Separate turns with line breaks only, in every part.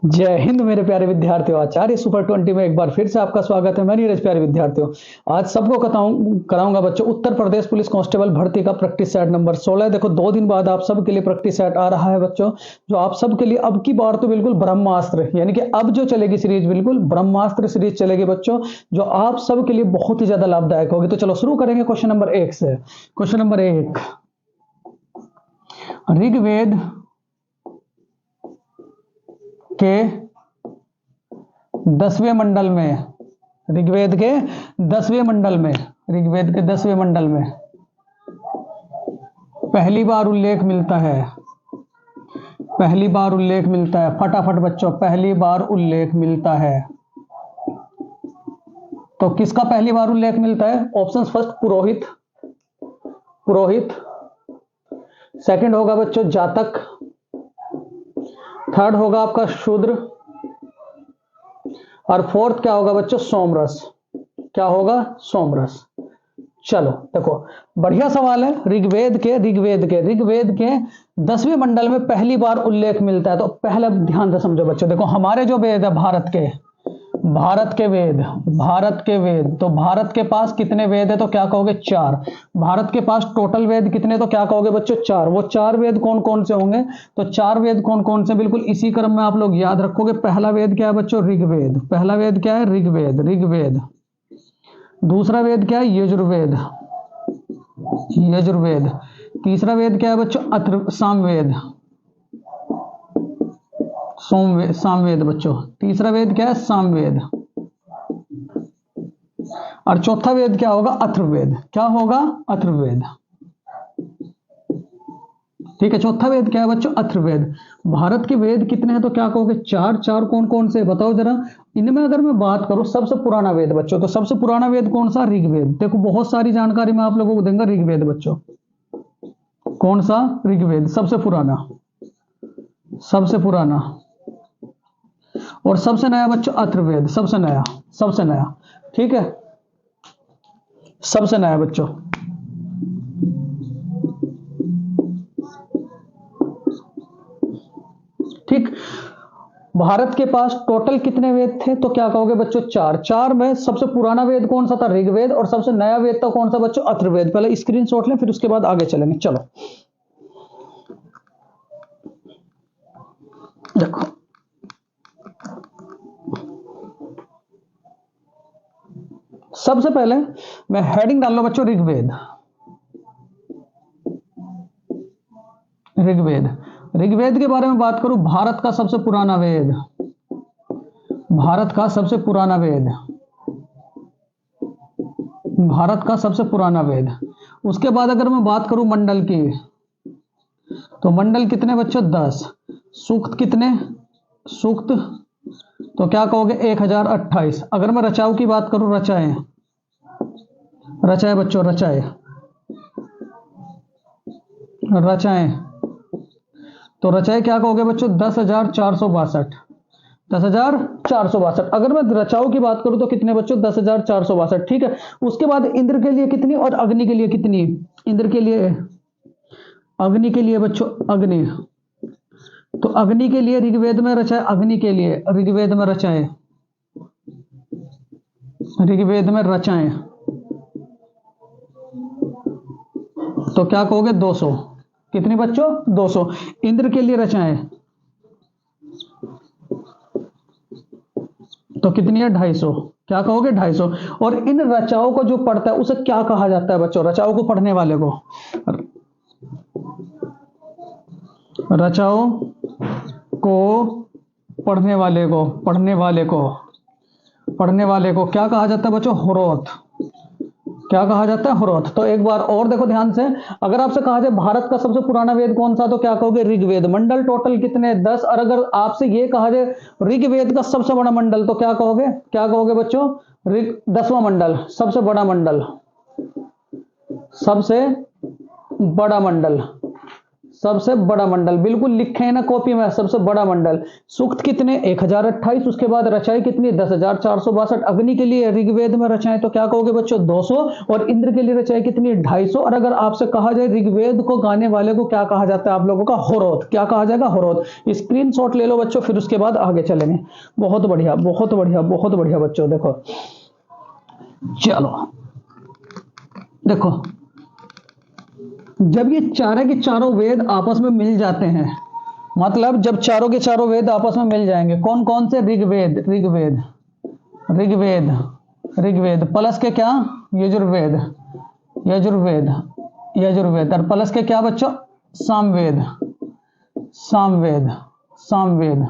जय हिंद मेरे प्यारे विद्यार्थियों। आचार्य सुपर 20 में एक बार फिर से आपका स्वागत है। मैं नीरज। प्यारे विद्यार्थियों, आज सबको कराऊंगा बच्चों उत्तर प्रदेश पुलिस कांस्टेबल भर्ती का प्रैक्टिस सेट नंबर 16। देखो 2 दिन बाद आप सबके लिए प्रैक्टिस सेट आ रहा है बच्चों, जो आप सबके लिए अब की बार तो बिल्कुल ब्रह्मास्त्र, यानी कि अब जो चलेगी सीरीज बिल्कुल ब्रह्मास्त्र सीरीज चलेगी बच्चों, जो आप सबके लिए बहुत ही ज्यादा लाभदायक होगी। तो चलो शुरू करेंगे क्वेश्चन नंबर 1 से। क्वेश्चन नंबर 1, ऋग्वेद के 10वें मंडल में, ऋग्वेद के 10वें मंडल में, ऋग्वेद के 10वें मंडल में पहली बार उल्लेख मिलता है, पहली बार उल्लेख मिलता है। फटाफट बच्चों, पहली बार उल्लेख मिलता है। तो किसका पहली बार उल्लेख मिलता है? ऑप्शन फर्स्ट पुरोहित, पुरोहित। सेकंड होगा बच्चों जातक। थर्ड होगा आपका शूद्र। और फोर्थ क्या होगा बच्चों? सोमरस। क्या होगा? सोमरस। चलो देखो, बढ़िया सवाल है। ऋग्वेद के 10वें मंडल में पहली बार उल्लेख मिलता है। तो पहले ध्यान से समझो बच्चों, देखो हमारे जो वेद है भारत के वेद, तो भारत के पास कितने वेद है? तो क्या कहोगे? 4। भारत के पास टोटल वेद कितने? तो क्या कहोगे बच्चों? 4। वो 4 वेद कौन कौन से होंगे? तो 4 वेद कौन कौन से? बिल्कुल इसी क्रम में आप लोग याद रखोगे। पहला वेद क्या है बच्चों? ऋग्वेद। पहला वेद क्या है? ऋग्वेद। दूसरा वेद क्या है? यजुर्वेद। तीसरा वेद क्या है बच्चों? सामवेद। सामवेद बच्चों। तीसरा वेद क्या है? सामवेद। और चौथा वेद क्या होगा? अथर्ववेद। क्या होगा? अथर्ववेद। ठीक है, चौथा वेद क्या है बच्चों? अथर्ववेद। भारत के वेद कितने हैं? तो क्या कहोगे? 4। 4 कौन कौन से बताओ जरा। इनमें अगर मैं बात करूं सबसे पुराना वेद बच्चों, तो सबसे पुराना वेद कौन सा? ऋग्वेद। देखो बहुत सारी जानकारी मैं आप लोगों को दूंगा। ऋग्वेद बच्चों, कौन सा? ऋग्वेद सबसे पुराना, सबसे पुराना। और सबसे नया बच्चों अथर्ववेद, सबसे नया। ठीक है, सबसे नया बच्चों। ठीक, भारत के पास टोटल कितने वेद थे? तो क्या कहोगे बच्चों? 4। 4 में सबसे पुराना वेद कौन सा था? ऋग्वेद। और सबसे नया वेद था कौन सा बच्चों? अथर्ववेद। पहले स्क्रीनशॉट लें, फिर उसके बाद आगे चलेंगे। चलो देखो, सबसे पहले मैं हेडिंग डाल लो बच्चों ऋग्वेद। ऋग्वेद के बारे में बात करूं, भारत का सबसे पुराना वेद, भारत का सबसे पुराना वेद, भारत का सबसे पुराना वेद। उसके बाद अगर मैं बात करूं मंडल की, तो मंडल कितने बच्चों? 10। सूक्त कितने? सूक्त तो क्या कहोगे? 1028। अगर मैं रचाऊ की बात करूं, रचाएं बच्चों, रचाएं तो रचाएं क्या कहोगे बच्चों? 10,462। 10,462। अगर मैं रचाओं की बात करूं तो कितने बच्चों? 10,462। ठीक है, उसके बाद इंद्र के लिए कितनी और अग्नि के लिए कितनी? इंद्र के लिए, अग्नि के लिए बच्चों, अग्नि। तो अग्नि के लिए ऋग्वेद में रचाएं, अग्नि के लिए ऋग्वेद में रचाएं, तो क्या कहोगे? 200। कितनी बच्चों? 200। इंद्र के लिए रचाएं तो कितनी है? 250। क्या कहोगे? 250। और इन रचाओं को जो पढ़ता है उसे क्या कहा जाता है बच्चों? रचाओं को पढ़ने वाले को, रचाओं को पढ़ने वाले को क्या कहा जाता है बच्चों? हुरोत। क्या कहा जाता है? हुरोत। तो एक बार और देखो ध्यान से, अगर आपसे कहा जाए भारत का सबसे पुराना वेद कौन सा, तो क्या कहोगे? ऋग्वेद। मंडल टोटल कितने? 10। और अगर आपसे ये कहा जाए ऋग्वेद का सबसे बड़ा मंडल, तो क्या कहोगे? बच्चों? 10वां मंडल, सबसे बड़ा मंडल, सबसे बड़ा मंडल, सबसे बड़ा मंडल, बिल्कुल लिखे हैं ना कॉपी में, सबसे बड़ा मंडल। सूक्त कितने 1028, उसके बाद रचाएं कितनी 10,462। अग्नि के लिए ऋग्वेद में रचाएं तो क्या कहोगे बच्चों 200, और इंद्र के लिए रचाएं कितनी 250। और अगर आपसे कहा जाए ऋग्वेद को गाने वाले को क्या कहा जाता है आप लोगों का, होरोत। क्या कहा जाएगा, होरोत। स्क्रीनशॉट ले लो बच्चों, फिर उसके बाद आगे चलेंगे। बहुत बढ़िया बहुत बढ़िया बहुत बढ़िया बच्चों। देखो चलो देखो, जब ये चारों के चारों वेद आपस में मिल जाते हैं, मतलब जब चारों के चारों वेद आपस में मिल जाएंगे, कौन कौन से, ऋग्वेद ऋग्वेद ऋग्वेद ऋग्वेद प्लस के क्या, यजुर्वेद यजुर्वेद यजुर्वेद, और प्लस के क्या बच्चों, सामवेद सामवेद सामवेद,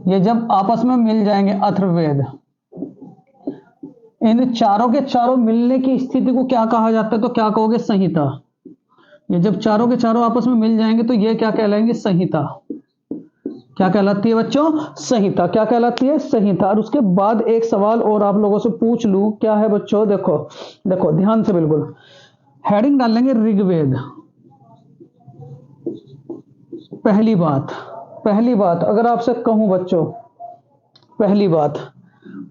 ये जब आपस में मिल जाएंगे, अथर्ववेद। इन चारों के चारों मिलने की स्थिति को क्या कहा जाता है, तो क्या कहोगे, संहिता। ये जब चारों के चारों आपस में मिल जाएंगे तो ये क्या कहलाएंगे, संहिता। क्या कहलाती है बच्चों, संहिता। क्या कहलाती है, संहिता। और उसके बाद एक सवाल और आप लोगों से पूछ लूं, क्या है बच्चों, देखो देखो ध्यान से, बिल्कुल हेडिंग डालेंगे ऋग्वेद। पहली बात अगर आपसे कहूं बच्चों, पहली बात,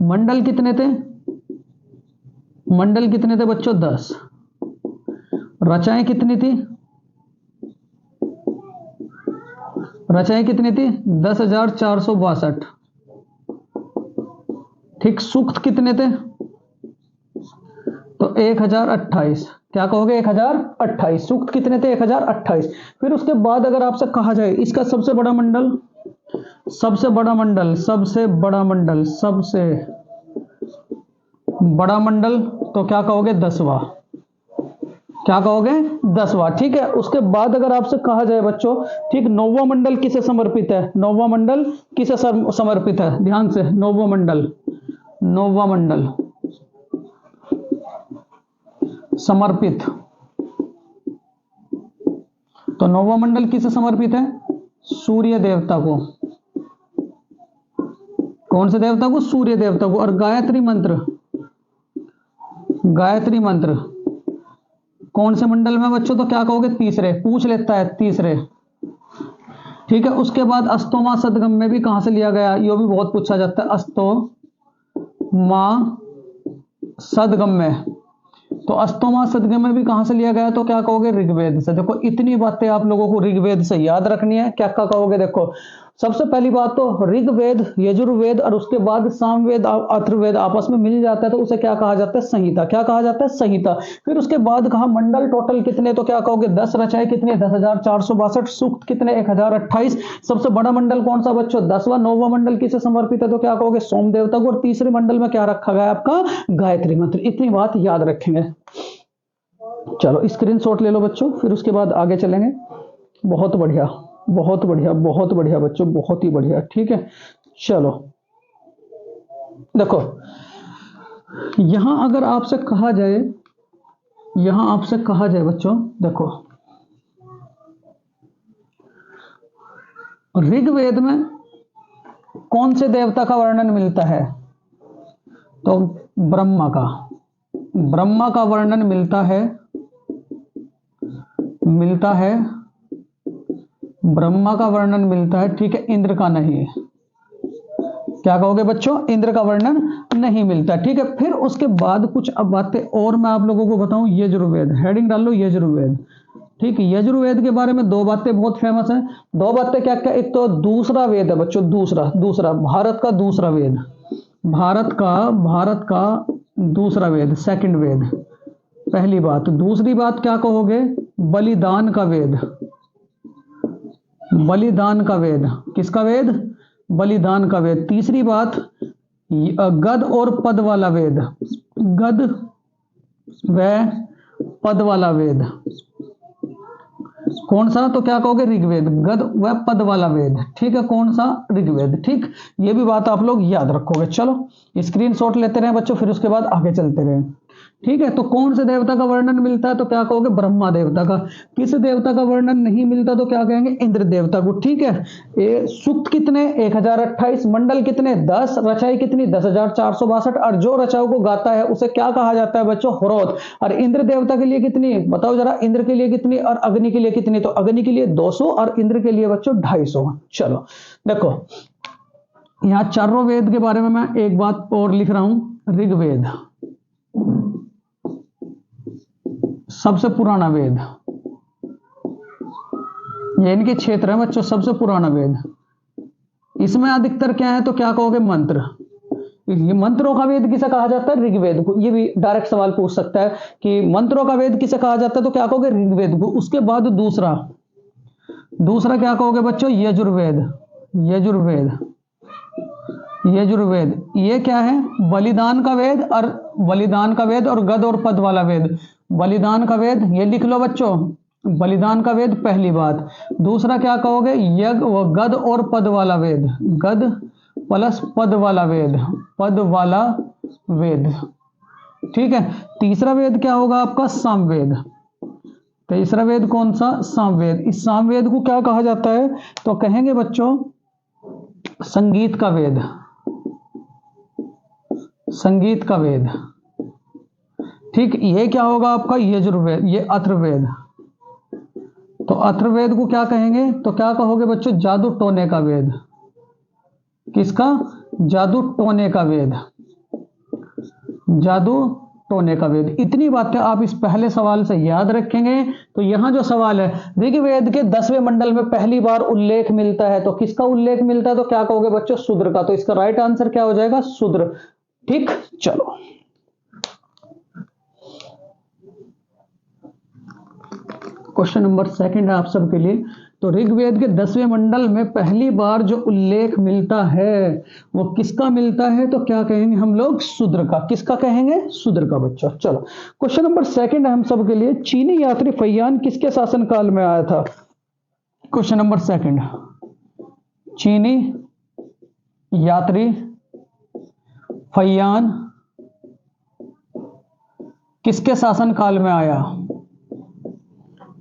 मंडल कितने थे, मंडल कितने थे बच्चों 10। रचाएं कितनी थी, रचाएं कितनी थी 10,462। ठीक। सूक्त कितने थे, तो 1028। क्या कहोगे, 1028। सूक्त कितने थे, 1028। फिर उसके बाद अगर आपसे कहा जाए इसका सबसे बड़ा मंडल, सबसे बड़ा मंडल, सबसे बड़ा मंडल, सबसे बड़ा मंडल, तो क्या कहोगे 10वां। क्या कहोगे 10वां। ठीक है। उसके बाद अगर आपसे कहा जाए बच्चों, ठीक, 9वां मंडल किसे समर्पित है, 9वां मंडल किसे समर्पित है, ध्यान से, 9वां मंडल, 9वां मंडल समर्पित, तो 9वां मंडल किसे समर्पित है, सूर्य देवता को। कौन से देवता को, सूर्य देवता को। और गायत्री मंत्र, गायत्री मंत्र कौन से मंडल में बच्चों, तो क्या कहोगे तीसरे। पूछ लेता है तीसरे। ठीक है। उसके बाद अस्तोमा सदगम में भी कहां से लिया गया, ये भी बहुत पूछा जाता है, अस्तोमा सदगम में, तो अस्तोमा सदगम में भी कहां से लिया गया, तो क्या कहोगे ऋग्वेद से। देखो इतनी बातें आप लोगों को ऋग्वेद से याद रखनी है। क्या क्या कहोगे, देखो सबसे पहली बात तो ऋग्वेद, यजुर्वेद और उसके बाद सामवेद, अथर्ववेद आपस में मिल जाता है तो उसे क्या कहा जाता है, संहिता। क्या कहा जाता है, संहिता। फिर उसके बाद कहा मंडल टोटल कितने, तो क्या कहोगे 10। रचाए कितने 10,462। सूक्त कितने 1028। सबसे बड़ा मंडल कौन सा बच्चों 10वां। 9वां मंडल किसे समर्पित है, तो क्या कहोगे सोम देवता को। और तीसरे मंडल में क्या रखा गया आपका, गायत्री मंत्र। इतनी बात याद रखेंगे। चलो स्क्रीनशॉट ले लो बच्चों, फिर उसके बाद आगे चलेंगे। बहुत बढ़िया बहुत बढ़िया बहुत बढ़िया बच्चों, बहुत ही बढ़िया। ठीक है। चलो देखो, यहां अगर आपसे कहा जाए, यहां आपसे कहा जाए बच्चों, देखो ऋग्वेद में कौन से देवता का वर्णन मिलता है, तो ब्रह्मा का। ब्रह्मा का वर्णन मिलता है, ब्रह्मा का वर्णन मिलता है। ठीक है। इंद्र का नहीं है। क्या कहोगे बच्चों, इंद्र का वर्णन नहीं मिलता। ठीक है। फिर उसके बाद कुछ अब बातें और मैं आप लोगों को बताऊं, यजुर्वेद। हेडिंग डाल लो यजुर्वेद। ठीक है। यजुर्वेद के बारे में दो बातें बहुत फेमस हैं। दो बातें क्या क्या, एक तो दूसरा वेद है बच्चों, दूसरा भारत का दूसरा वेद, भारत का दूसरा वेद, सेकंड वेद, पहली बात। दूसरी बात क्या कहोगे, बलिदान का वेद, बलिदान का वेद। किसका वेद, बलिदान का वेद। तीसरी बात गद और पद वाला वेद, गद व पद वाला वेद। कौन सा, तो क्या कहोगे ऋग्वेद, गद व पद वाला वेद। ठीक है। कौन सा, ऋग्वेद। ठीक। ये भी बात आप लोग याद रखोगे। चलो स्क्रीनशॉट लेते रहे बच्चों, फिर उसके बाद आगे चलते रहे। ठीक है, तो कौन से देवता का वर्णन मिलता है तो क्या कहोगे ब्रह्मा देवता का। किस देवता का वर्णन नहीं मिलता तो क्या कहेंगे इंद्र देवता को। ठीक है, ये सूक्त कितने 1028, मंडल कितने 10, रचाई कितनी 10,462, और जो रचाओं को गाता है उसे क्या कहा जाता है बच्चों हरोद। और इंद्र देवता के लिए कितनी बताओ जरा, इंद्र के लिए कितनी और अग्नि के लिए कितनी, तो अग्नि के लिए 200 और इंद्र के लिए बच्चों 250। चलो देखो यहां चारों वेद के बारे में मैं एक बात और लिख रहा हूं। ऋग्वेद सबसे पुराना वेद, ये इनके क्षेत्र है बच्चों, सबसे पुराना वेद। इसमें अधिकतर क्या है तो क्या कहोगे मंत्र। ये मंत्रों का वेद किसे कहा जाता है ऋग्वेद को। ये भी डायरेक्ट सवाल पूछ सकता है कि मंत्रों का वेद किसे कहा जाता है तो क्या कहोगे ऋग्वेद को। उसके बाद दूसरा क्या कहोगे बच्चों यजुर्वेद। यजुर्वेद ये क्या है बलिदान का वेद, और बलिदान का वेद और गद और पद वाला वेद। बलिदान का वेद ये लिख लो बच्चों, बलिदान का वेद पहली बात। दूसरा क्या कहोगे यज्ञ व गद और पद वाला वेद, गद प्लस पद वाला वेद। ठीक है, तीसरा वेद क्या होगा आपका सामवेद। तीसरा वेद कौन सा सामवेद। इस सामवेद को क्या कहा जाता है तो कहेंगे बच्चों संगीत का वेद, संगीत का वेद। ठीक, ये क्या होगा आपका यजुर्वेद, ये अथर्ववेद। तो अथर्ववेद को क्या कहेंगे तो क्या कहोगे बच्चों जादू टोने का वेद। किसका जादू टोने का वेद, जादू टोने का वेद। इतनी बातें आप इस पहले सवाल से याद रखेंगे। तो यहां जो सवाल है ऋग्वेद के 10वें मंडल में पहली बार उल्लेख मिलता है तो किसका उल्लेख मिलता है तो क्या कहोगे बच्चों शूद्र का। तो इसका राइट आंसर क्या हो जाएगा शूद्र। ठीक, चलो क्वेश्चन नंबर सेकंड है आप सबके लिए। तो ऋग्वेद के 10वें मंडल में पहली बार जो उल्लेख मिलता है वो किसका मिलता है तो क्या कहेंगे हम लोग शूद्र का। किसका कहेंगे शूद्र का बच्चों। चलो क्वेश्चन नंबर सेकंड है हम सबके लिए। चीनी यात्री फैयान किसके शासनकाल में आया था। क्वेश्चन नंबर सेकंड, चीनी यात्री फैयान किसके शासनकाल में आया,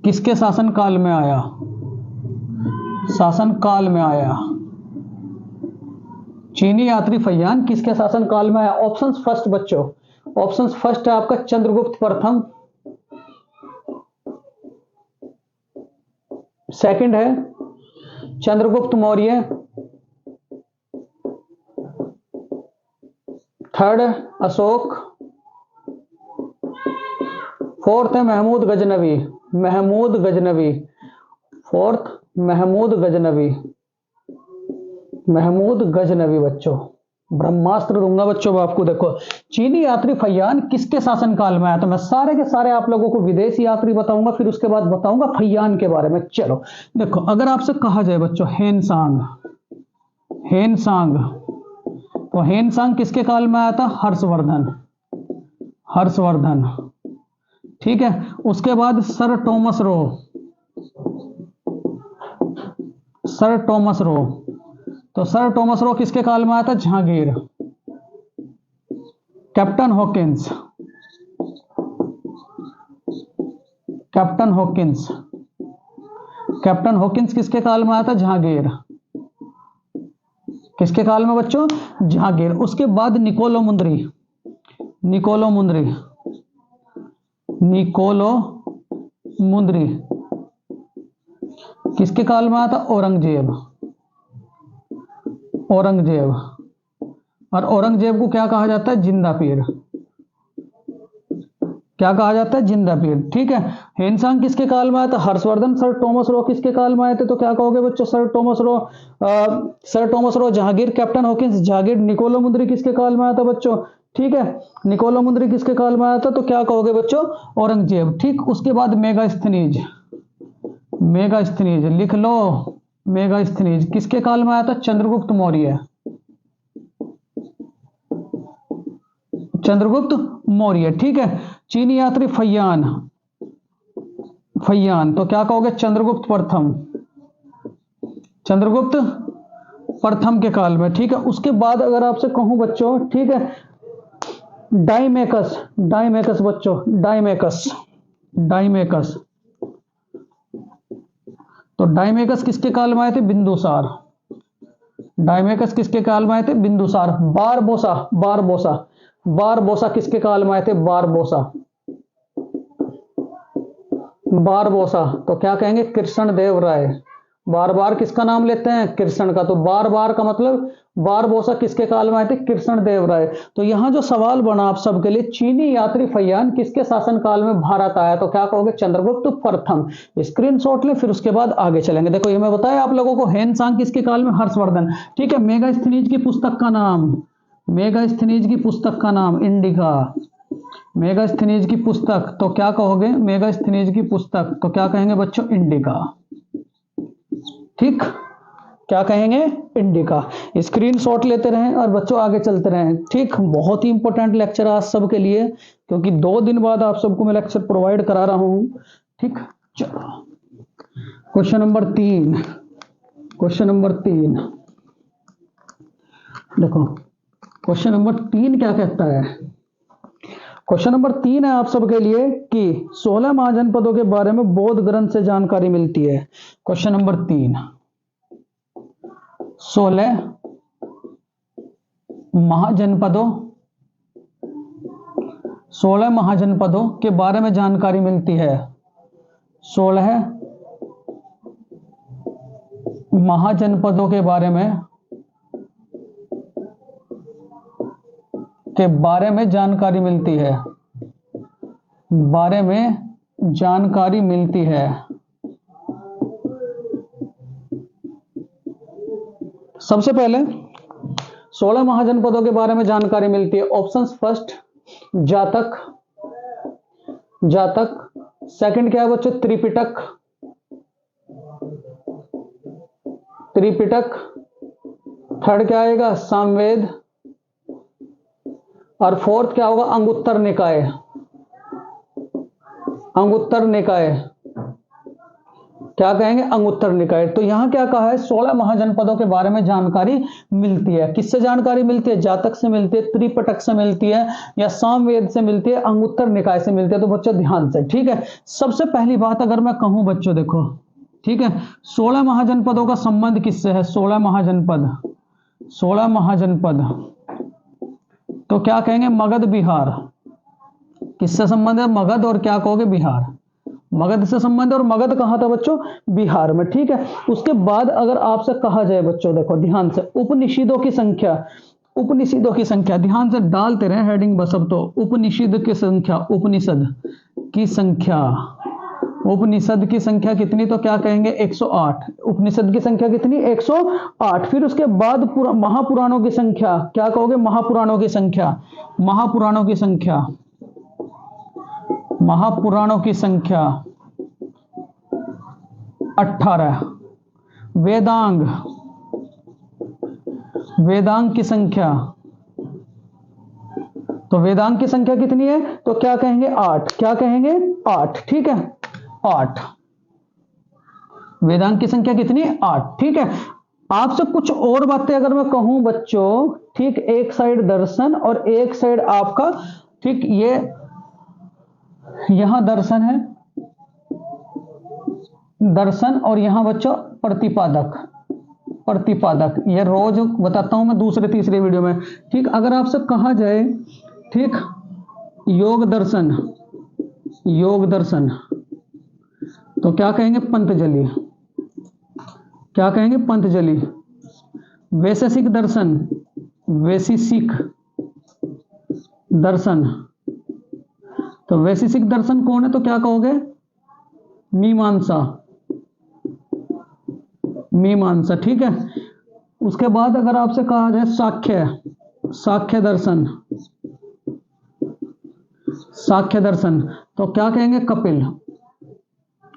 किसके शासनकाल में आया, शासनकाल में आया। चीनी यात्री फैयान किसके शासनकाल में आया। ऑप्शंस फर्स्ट बच्चों, ऑप्शंस फर्स्ट है आपका चंद्रगुप्त प्रथम, सेकंड है चंद्रगुप्त मौर्य, थर्ड अशोक, फोर्थ है महमूद गजनवी, महमूद गजनवी, फोर्थ महमूद गजनवी, महमूद गजनवी बच्चों। ब्रह्मास्त्र दूंगा बच्चों आपको। देखो चीनी यात्री फैयान किसके शासनकाल में आया, तो मैं सारे के सारे आप लोगों को विदेशी यात्री बताऊंगा, फिर उसके बाद बताऊंगा फैयान के बारे में। चलो देखो अगर आपसे कहा जाए बच्चों हेनसांग, हेनसांग, तो हेनसांग किसके काल में आया था हर्षवर्धन, हर्षवर्धन। ठीक है, उसके बाद sir Thomas Roe, sir Thomas रो, तो सर टॉमस रो किसके काल में आया था Jahangir. Captain Hawkins, captain Hawkins, captain Hawkins किसके काल में आया था जहांगीर, किसके काल में बच्चों जहांगीर। उसके बाद निकोलो मुंद्री, निकोलो मुंद्री, निकोलो मुंद्री किसके काल में आया था औरंगजेब, औरंगजेब। और औरंगजेब को क्या कहा जाता है जिंदा पीर, क्या कहा जाता है जिंदा पीर। ठीक है, हेनसांग किसके काल में आया था हर्षवर्धन। सर टॉमस रो किसके काल में आए थे तो क्या कहोगे बच्चों sir Thomas Roe, sir Thomas Roe Jahangir, captain Hawkins Jahangir. Niccolo मुंद्री किसके काल में आया था बच्चों। ठीक है, निकोलो मुंद्री किसके काल में आया था तो क्या कहोगे बच्चों औरंगजेब। ठीक, उसके बाद मेगास्थनीज, मेगास्थनीज लिख लो, मेगास्थनीज किसके काल में आया था चंद्रगुप्त मौर्य, चंद्रगुप्त मौर्य। ठीक है, चीनी यात्री फैयान, फैयान तो क्या कहोगे चंद्रगुप्त प्रथम, चंद्रगुप्त प्रथम के काल में। ठीक है, उसके बाद अगर आपसे कहूं बच्चों, ठीक है डाइमेकस, डाइमेकस बच्चों, डाइमेकस, डाइमेकस। तो डाइमेकस किसके काल में आए थे? बिंदुसार। डाइमेकस किसके काल में आए थे? बिंदुसार। बारबोसा, बारबोसा, बारबोसा किसके काल में आए थे? Barbosa, Barbosa. तो क्या कहेंगे? कृष्ण देव राय। बार बार किसका नाम लेते हैं? कृष्ण का। तो बार बार का मतलब बारबोसा किसके काल में आए थे? कृष्ण देव राय। तो यहां जो सवाल बना आप सबके लिए, चीनी यात्री फैयान किसके शासन काल में भारत आया? तो क्या कहोगे? चंद्रगुप्त प्रथम। स्क्रीनशॉट ले, फिर उसके बाद आगे चलेंगे। देखो ये मैं बताया आप लोगों को, हेनसांग किसके काल में? हर्षवर्धन। ठीक है, मेगास्थनीज की पुस्तक का नाम, मेगास्थनीज की पुस्तक का नाम इंडिका। मेगास्थनीज की पुस्तक तो क्या कहोगे? मेगास्थनीज की पुस्तक तो क्या कहेंगे बच्चों? इंडिका। ठीक, क्या कहेंगे? इंडिका। स्क्रीनशॉट लेते रहें और बच्चों आगे चलते रहें। ठीक, बहुत ही इंपॉर्टेंट लेक्चर आज सबके लिए, क्योंकि 2 दिन बाद आप सबको मैं लेक्चर प्रोवाइड करा रहा हूं। ठीक, चलो क्वेश्चन नंबर 3, क्वेश्चन नंबर 3 देखो, क्वेश्चन नंबर 3 क्या कहता है? क्वेश्चन नंबर 3 है आप सबके लिए कि 16 महाजनपदों के बारे में बौद्ध ग्रंथ से जानकारी मिलती है। क्वेश्चन नंबर 3, 16 महाजनपदों, 16 महाजनपदों के बारे में जानकारी मिलती है। 16 महाजनपदों के बारे में जानकारी मिलती है, बारे में जानकारी मिलती है। सबसे पहले 16 महाजनपदों के बारे में जानकारी मिलती है। ऑप्शंस, फर्स्ट जातक, जातक। सेकंड क्या है बच्चों? त्रिपिटक, त्रिपिटक। थर्ड क्या आएगा? सामवेद। और फोर्थ क्या होगा? अंगुत्तर निकाय, अंगुत्तर निकाय। क्या कहेंगे? अंगुत्तर निकाय। तो यहां क्या कहा है? 16 महाजनपदों के बारे में जानकारी मिलती है। किससे जानकारी मिलती है? जातक से मिलती है, त्रिपिटक से मिलती है, या सामवेद से मिलती है, अंगुत्तर निकाय से मिलती है। तो बच्चों ध्यान से, ठीक है। सबसे पहली बात अगर मैं कहूं बच्चों, देखो ठीक है, 16 महाजनपदों का संबंध किससे है? 16 महाजनपद, 16 महाजनपद तो क्या कहेंगे? मगध, बिहार। किससे संबंध है? मगध और क्या कहोगे? बिहार। मगध से संबंध, और मगध कहां था बच्चों? बिहार में। ठीक है, उसके बाद अगर आपसे कहा जाए बच्चों, देखो ध्यान से, उपनिषदों की संख्या, उपनिषदों की संख्या ध्यान से डालते रहे हेडिंग बस। अब तो उपनिषद की संख्या, उपनिषद की संख्या, उपनिषद की संख्या कितनी? तो क्या कहेंगे? 108। उपनिषद की संख्या कितनी? 108। फिर उसके बाद महापुराणों की संख्या, क्या कहोगे? महापुराणों की संख्या, महापुराणों की संख्या, महापुराणों की संख्या 18। वेदांग, वेदांग की संख्या, तो वेदांग की संख्या कितनी है? तो क्या कहेंगे? 8। क्या कहेंगे? 8। ठीक है, 8। वेदांग की संख्या कितनी? 8। ठीक है, आपसे कुछ और बातें अगर मैं कहूं बच्चों, ठीक, एक साइड दर्शन और एक साइड आपका, ठीक, ये यहां दर्शन है, दर्शन, और यहां बच्चों प्रतिपादक, प्रतिपादक। ये रोज बताता हूं मैं दूसरे तीसरे वीडियो में। ठीक, अगर आपसे कहा जाए, ठीक, योग दर्शन, योग दर्शन तो क्या कहेंगे? पंतजलि। क्या कहेंगे? पंतजलि। वैशेषिक दर्शन, वैशेषिक दर्शन तो वैशेषिक दर्शन कौन है? तो क्या कहोगे? मीमांसा, मीमांसा। ठीक है, उसके बाद अगर आपसे कहा जाए साख्य, साख्य दर्शन, साख्य दर्शन तो क्या कहेंगे? कपिल।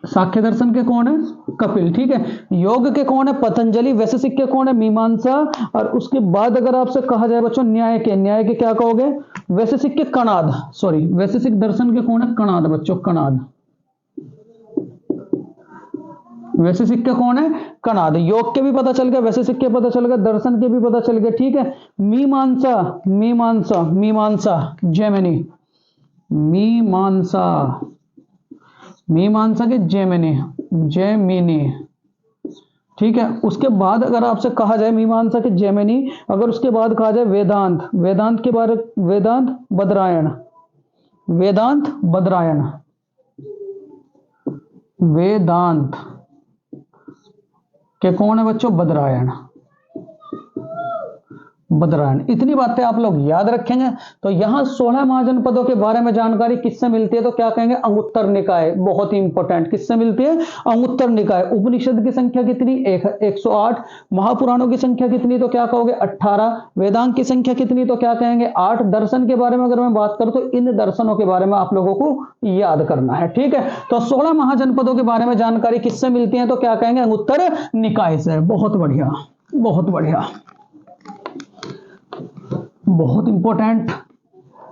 साख्य दर्शन के कौन है? कपिल। ठीक है, योग के कौन है? पतंजलि। वैशेषिक के कौन है? मीमांसा। और उसके बाद अगर आपसे कहा जाए बच्चों न्याय के, न्याय के क्या कहोगे? वैशेषिक के कणाद, सॉरी, वैशेषिक दर्शन के कौन है? कणाद बच्चों, कणाद। वैसे सिक्के कौन है? कणाद। योग के भी पता चल गया, वैसे सिक्के पता चल गए, दर्शन के भी पता चल गए, ठीक है। मीमांसा, मीमांसा, मीमांसा, जेमिनी, मीमांसा, मीमांसा के जेमिनी, जेमिनी, ठीक है। उसके बाद अगर आपसे कहा जाए मीमांसा के जेमिनी, अगर उसके बाद कहा जाए वेदांत, वेदांत के बारे, वेदांत बदरायण, वेदांत बदरायण, वेदांत के कौन है बच्चों? बदरायण, बदरायण। इतनी बातें आप लोग याद रखेंगे। तो यहां 16 महाजनपदों के बारे में जानकारी किससे मिलती है? तो क्या कहेंगे? अंगुत्तर निकाय। बहुत ही इंपॉर्टेंट, किससे मिलती है? अंगुत्तर निकाय। उपनिषद की संख्या कितनी? 108। महापुराणों की संख्या कितनी? तो क्या कहोगे? 18। वेदांत की संख्या कितनी? तो क्या कहेंगे? 8। दर्शन के बारे में अगर मैं बात करूं तो इन दर्शनों के बारे में आप लोगों को याद करना है, ठीक है। तो 16 महाजनपदों के बारे में जानकारी किससे मिलती है? तो क्या कहेंगे? अंगुत्तर निकाय से। बहुत बढ़िया, बहुत बढ़िया, बहुत इंपॉर्टेंट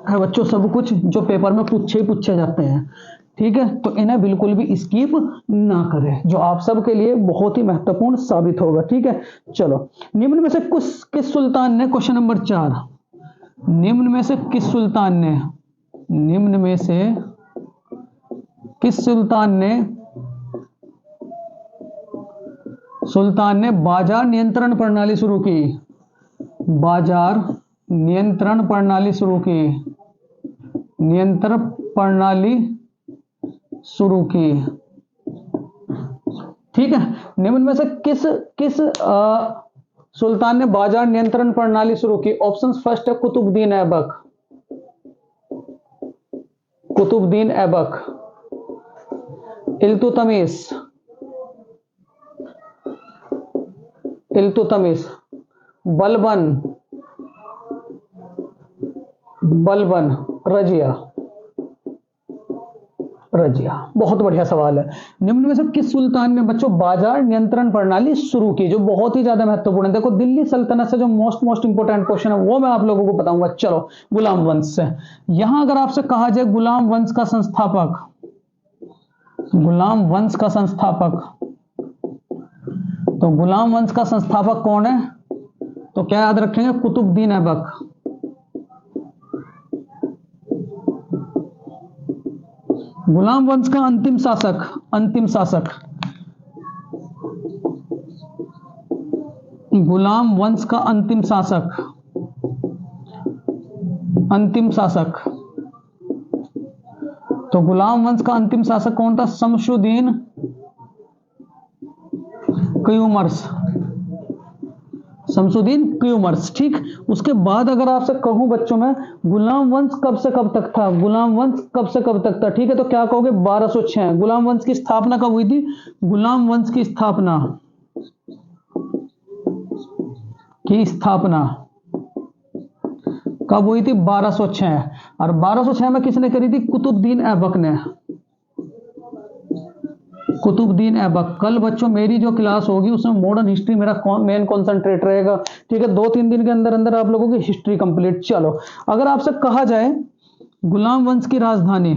है बच्चों सब कुछ, जो पेपर में पूछे जाते हैं, ठीक है। तो इन्हें बिल्कुल भी स्किप ना करें, जो आप सबके लिए बहुत ही महत्वपूर्ण साबित होगा, ठीक है। चलो, निम्न में से किस सुल्तान ने, क्वेश्चन नंबर 4, निम्न में से किस सुल्तान ने, निम्न में से किस सुल्तान ने बाजार नियंत्रण प्रणाली शुरू की? बाजार नियंत्रण प्रणाली शुरू की, नियंत्रण प्रणाली शुरू की, ठीक है। निम्न में से किस सुल्तान ने बाजार नियंत्रण प्रणाली शुरू की? ऑप्शंस फर्स्ट है कुतुबुद्दीन ऐबक, कुतुबुद्दीन ऐबक, इल्तुतमिश, इल्तुतमिश, बलबन, बलबन, रजिया, रजिया। बहुत बढ़िया सवाल है। निम्न में से किस सुल्तान ने बच्चों बाजार नियंत्रण प्रणाली शुरू की? जो बहुत ही ज्यादा महत्वपूर्ण है। देखो, दिल्ली सल्तनत से जो मोस्ट इंपोर्टेंट क्वेश्चन है वो मैं आप लोगों को बताऊंगा। चलो, गुलाम वंश से। यहां अगर आपसे कहा जाए गुलाम वंश का संस्थापक, गुलाम वंश का संस्थापक, तो गुलाम वंश का संस्थापक कौन है? तो क्या याद रखेंगे? कुतुबुद्दीन ऐबक। गुलाम वंश का अंतिम शासक, अंतिम शासक, गुलाम वंश का अंतिम शासक, अंतिम शासक, तो गुलाम वंश का अंतिम शासक कौन था? शमसुद्दीन क्यूमर्स, शमसुद्दीन क्यूमर्स, ठीक। उसके बाद अगर आपसे कहूं बच्चों में गुलाम वंश कब से कब तक था, गुलाम वंश कब से कब तक था, ठीक है। तो क्या कहोगे? 1206। गुलाम वंश की स्थापना कब हुई थी? गुलाम वंश की स्थापना, कब हुई थी? 1206। और 1206 में किसने करी थी? कुतुबुद्दीन ऐबक ने, कुतुबुद्दीन ऐबक। कल बच्चों मेरी जो क्लास होगी उसमें मॉडर्न हिस्ट्री मेरा मेन कॉन्सेंट्रेट रहेगा, ठीक है। 2-3 दिन के अंदर अंदर आप लोगों की हिस्ट्री कंप्लीट। चलो, अगर आपसे कहा जाए गुलाम वंश की राजधानी,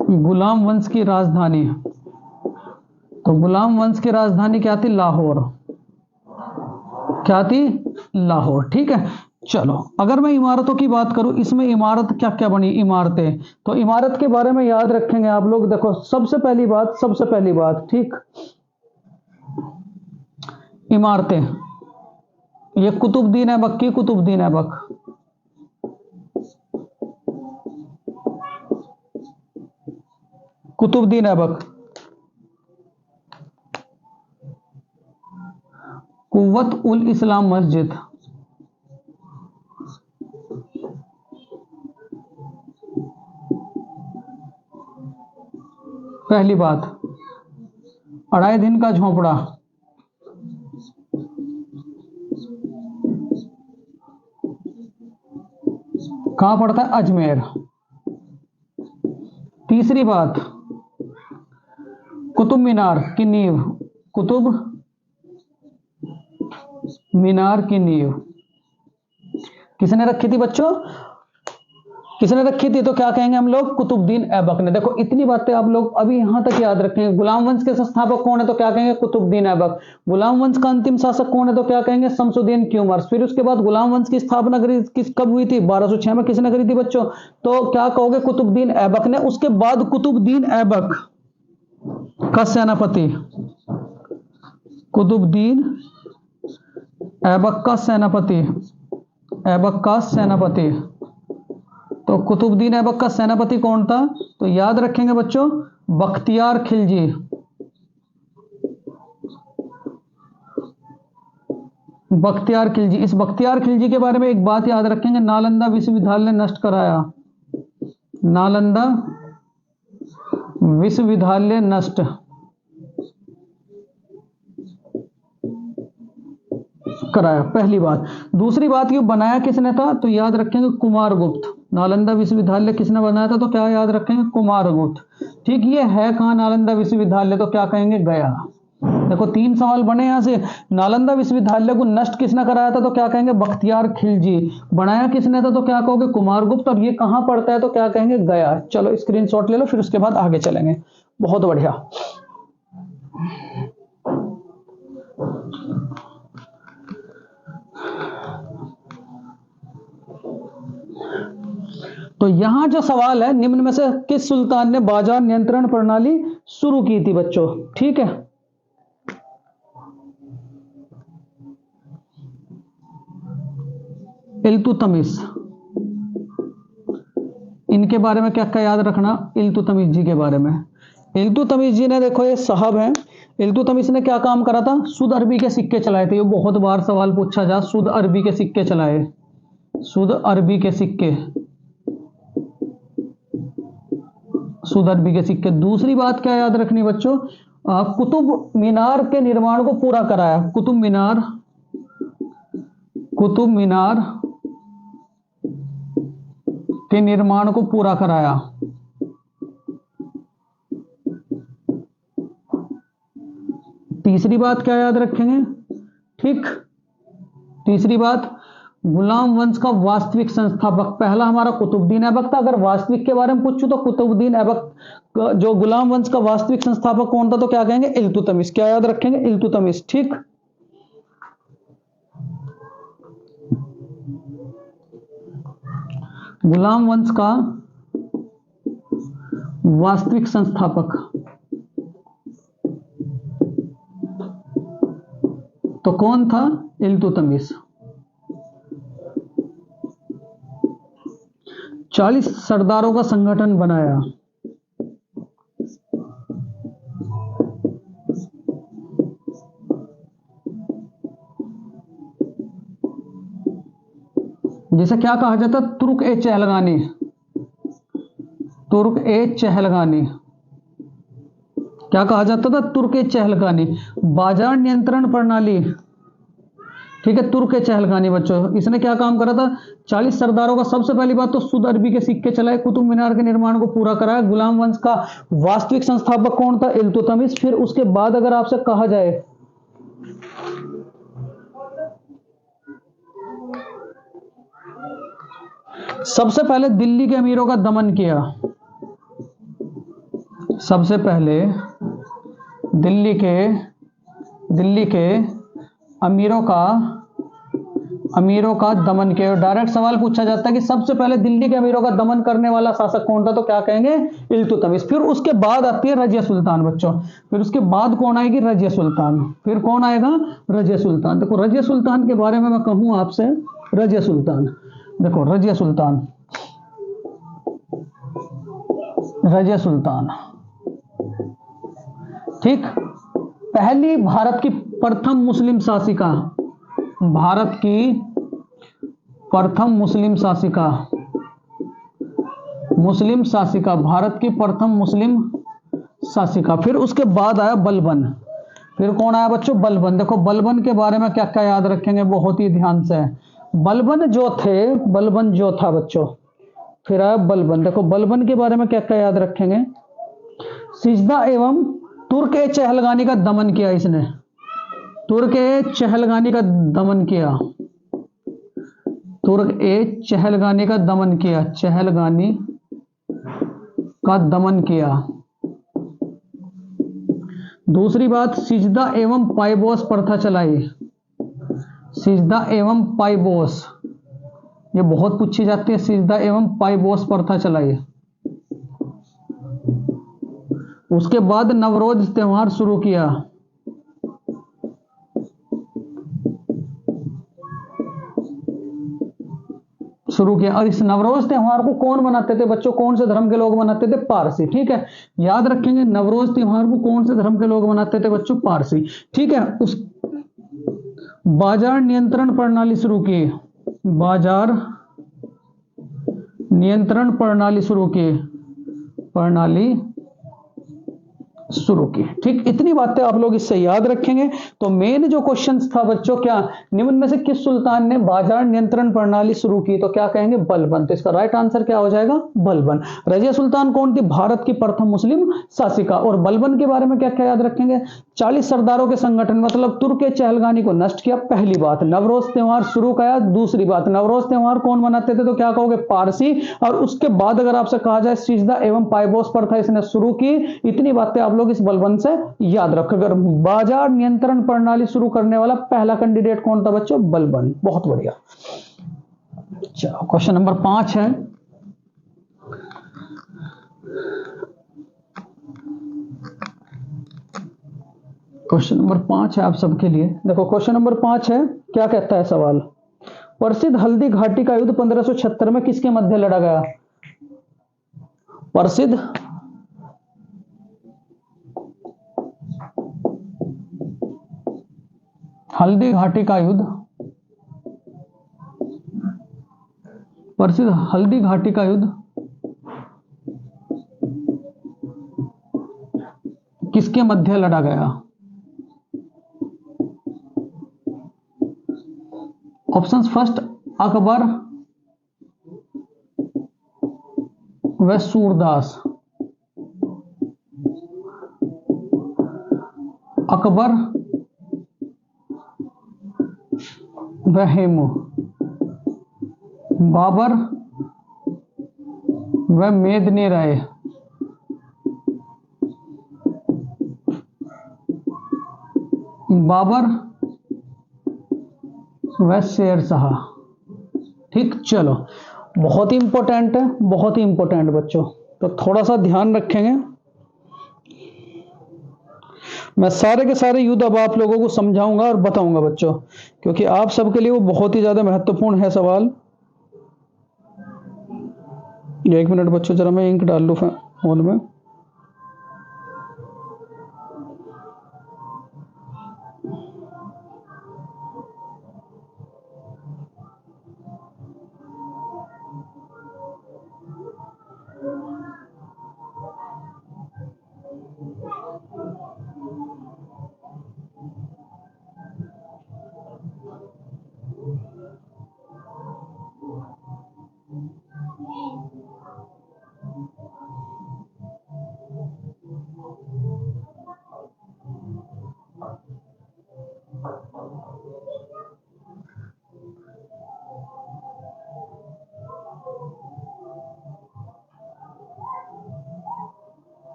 गुलाम वंश की राजधानी, तो गुलाम वंश की राजधानी क्या थी? लाहौर, क्या थी? लाहौर, ठीक है। चलो, अगर मैं इमारतों की बात करूं, इसमें इमारत क्या क्या बनी? इमारतें, तो इमारत के बारे में याद रखेंगे आप लोग। देखो, सबसे पहली बात, ठीक, इमारतें, ये कुतुबुद्दीन ऐबक की, कुतुबुद्दीन ऐबक, कुतुबुद्दीन ऐबक, कुव्वत उल इस्लाम मस्जिद, पहली बात। 2.5 दिन का झोंपड़ा, कहां पड़ता है? अजमेर। तीसरी बात, कुतुब मीनार की नींव, कुतुब मीनार की नींव किसने रखी थी बच्चों? किसने रखी थी? तो क्या कहेंगे हम लोग? कुतुबुद्दीन ऐबक ने। देखो इतनी बातें आप लोग अभी यहां तक याद रखेंगे। गुलाम वंश के संस्थापक कौन है? तो क्या कहेंगे? कुतुबुद्दीन ऐबक। गुलाम वंश का अंतिम शासक कौन है? तो क्या कहेंगे? शमसुद्दीन क्यूमर्स। फिर उसके बाद गुलाम वंश की स्थापना कब हुई थी? 1206 में। किसने करी थी बच्चों? तो क्या कहोगे? कुतुबुद्दीन ऐबक ने। उसके बाद कुतुबुद्दीन ऐबक का सेनापति, कुतुबुद्दीन ऐबक का सेनापति, ऐबक का सेनापति। तो कुतुबुद्दीन ऐबक का सेनापति कौन था? तो याद रखेंगे बच्चों, बख्तियार खिलजी। बख्तियार खिलजी। इस बख्तियार खिलजी के बारे में एक बात याद रखेंगे, नालंदा विश्वविद्यालय ने नष्ट कराया। नालंदा विश्वविद्यालय नष्ट कराया, पहली बात। दूसरी बात, ये बनाया किसने था? तो याद रखेंगे कुमारगुप्त। नालंदा विश्वविद्यालय किसने बनाया था? तो क्या याद रखेंगे? कुमारगुप्त। ठीक, ये है कहां नालंदा विश्वविद्यालय? तो क्या कहेंगे? गया। देखो 3 सवाल बने यहां से। नालंदा विश्वविद्यालय को नष्ट किसने कराया था? तो क्या कहेंगे? बख्तियार खिलजी। बनाया किसने था? तो क्या कहोगे? कुमारगुप्त। और ये कहां पड़ता है? तो क्या कहेंगे? गया। चलो स्क्रीनशॉट ले लो, फिर उसके बाद आगे चलेंगे। बहुत बढ़िया। तो यहां जो सवाल है, निम्न में से किस सुल्तान ने बाजार नियंत्रण प्रणाली शुरू की थी बच्चों? ठीक है, इल्तुतमिश। इनके बारे में क्या क्या याद रखना? इल्तुतमिश जी के बारे में। इल्तुतमिश जी ने, देखो ये साहब हैं, इल्तुतमिश ने क्या काम करा था? शुद्ध अरबी के सिक्के चलाए थे। ये बहुत बार सवाल पूछा जा, शुद्ध अरबी के सिक्के चलाए, शुद्ध अरबी के सिक्के, शुद्ध अरबी के सिक्के। दूसरी बात क्या याद रखनी बच्चों? कुतुब मीनार के निर्माण को पूरा कराया। कुतुब मीनार, कुतुब मीनार के निर्माण को पूरा कराया। तीसरी बात क्या याद रखेंगे? ठीक, तीसरी बात, गुलाम वंश का वास्तविक संस्थापक पहला हमारा कुतुबुद्दीन ऐबक था। अगर वास्तविक के बारे में पूछूं तो कुतुबुद्दीन ऐबक, जो गुलाम वंश का वास्तविक संस्थापक कौन था? तो क्या कहेंगे? इल्तुतमिश। क्या याद रखेंगे? इल्तुतमिश। ठीक, गुलाम वंश का वास्तविक संस्थापक तो कौन था? इल्तुतमिश। 40 सरदारों का संगठन बनाया। जिसे क्या कहा जाता? तुर्क ए चहलगानी। तुर्क ए चहलगानी क्या कहा जाता था? तुर्क ए चहलगानी। बाजार नियंत्रण प्रणाली, ठीक है, तुर्क ए चहलगानी बच्चों। इसने क्या काम करा था? 40 सरदारों का, सबसे पहली बात तो शुद्ध अरबी के सिक्के चलाए, कुतुब मीनार के निर्माण को पूरा कराया। गुलाम वंश का वास्तविक संस्थापक कौन था? इल्तुतमिश। फिर उसके बाद अगर आपसे कहा जाए सबसे पहले दिल्ली के अमीरों का दमन किया, सबसे पहले दिल्ली के अमीरों का दमन किया। डायरेक्ट सवाल पूछा जाता है कि सबसे पहले दिल्ली के अमीरों का दमन करने वाला शासक कौन था? तो क्या कहेंगे? इल्तुतमिश। फिर उसके बाद आती है रजिया सुल्तान बच्चों। फिर उसके बाद कौन आएगी? रजिया सुल्तान। फिर कौन आएगा? रजिया सुल्तान। देखो रजिया सुल्तान के बारे में मैं कहूं आपसे, रजिया सुल्तान, देखो रजिया सुल्तान, रजिया सुल्तान, ठीक, पहली भारत की प्रथम मुस्लिम शासिका, भारत की प्रथम मुस्लिम शासिका, मुस्लिम शासिका, भारत की प्रथम मुस्लिम शासिका। फिर उसके बाद आया बलबन। फिर कौन आया बच्चों? बलबन। देखो बलबन के बारे में क्या क्या याद रखेंगे बहुत ही ध्यान से। बलबन जो थे, बलबन जो था बच्चों, फिर आया बलबन। देखो बलबन के बारे में क्या क्या याद रखेंगे? सिजदा एवं तुर्क ए चहलगानी का दमन किया इसने, तुर्क ए चहलगानी का दमन किया, तुर्क ए चहलगानी का दमन किया, चहलगानी का दमन किया। दूसरी बात, सिजदा एवं पाइबोस प्रथा चलाई, सिजदा एवं पाइबोस, ये बहुत पूछी जाती है, सिजदा एवं पाइबोस प्रथा चलाई। उसके बाद नवरोज त्योहार शुरू किया, और इस नवरोज त्योहार को कौन मनाते थे बच्चों, कौन से धर्म के लोग मनाते थे, पारसी। ठीक है, याद रखेंगे नवरोज त्योहार को कौन से धर्म के लोग मनाते थे बच्चों, पारसी। ठीक है, उस बाजार नियंत्रण प्रणाली शुरू की, बाजार नियंत्रण प्रणाली शुरू की, शुरू की। ठीक, इतनी बातें आप लोग इससे याद रखेंगे। तो मेन जो क्वेश्चन था बच्चों, क्या निम्न में से किस सुल्तान ने बाजार नियंत्रण प्रणाली शुरू की, तो क्या कहेंगे, बलबन। तो इसका राइट आंसर क्या हो जाएगा, बलबन। रजिया सुल्तान कौन थी, भारत की प्रथम मुस्लिम शासिका। और बलबन के बारे में क्या क्या याद रखेंगे, 40 सरदारों के संगठन, मतलब तुर्क चहलगानी को नष्ट किया, पहली बात। नवरोज त्योहार शुरू किया, दूसरी बात। नवरोज त्योहार कौन मनाते थे, तो क्या कहोगे, पारसी। और उसके बाद अगर आपसे कहा जाए सिजदा एवं पाइबोस प्रथा इसने शुरू की। इतनी बातें आप लोग इस बलबन से याद रखो। अगर बाजार नियंत्रण प्रणाली शुरू करने वाला पहला कैंडिडेट कौन था बच्चों, बलबन। बहुत बढ़िया। चलो क्वेश्चन नंबर 5 है, क्वेश्चन नंबर 5 है आप सबके लिए। देखो क्वेश्चन नंबर 5 है, क्या कहता है सवाल, प्रसिद्ध हल्दी घाटी का युद्ध 1576 में किसके मध्य लड़ा गया, प्रसिद्ध हल्दी घाटी का युद्ध, प्रसिद्ध हल्दी घाटी का युद्ध किसके मध्य लड़ा गया। ऑप्शंस, फर्स्ट अकबर व सूरदास, अकबर व हेमू, बाबर व मेदनी राय, बाबर व शेर शाह। ठीक, चलो बहुत ही इंपॉर्टेंट है, बहुत ही इंपॉर्टेंट बच्चों, तो थोड़ा सा ध्यान रखेंगे। मैं सारे के सारे युद्ध अब आप लोगों को समझाऊंगा और बताऊंगा बच्चों, क्योंकि आप सबके लिए वो बहुत ही ज्यादा महत्वपूर्ण है सवाल। 1 मिनट बच्चों, जरा मैं इंक डाल लूं फोन में।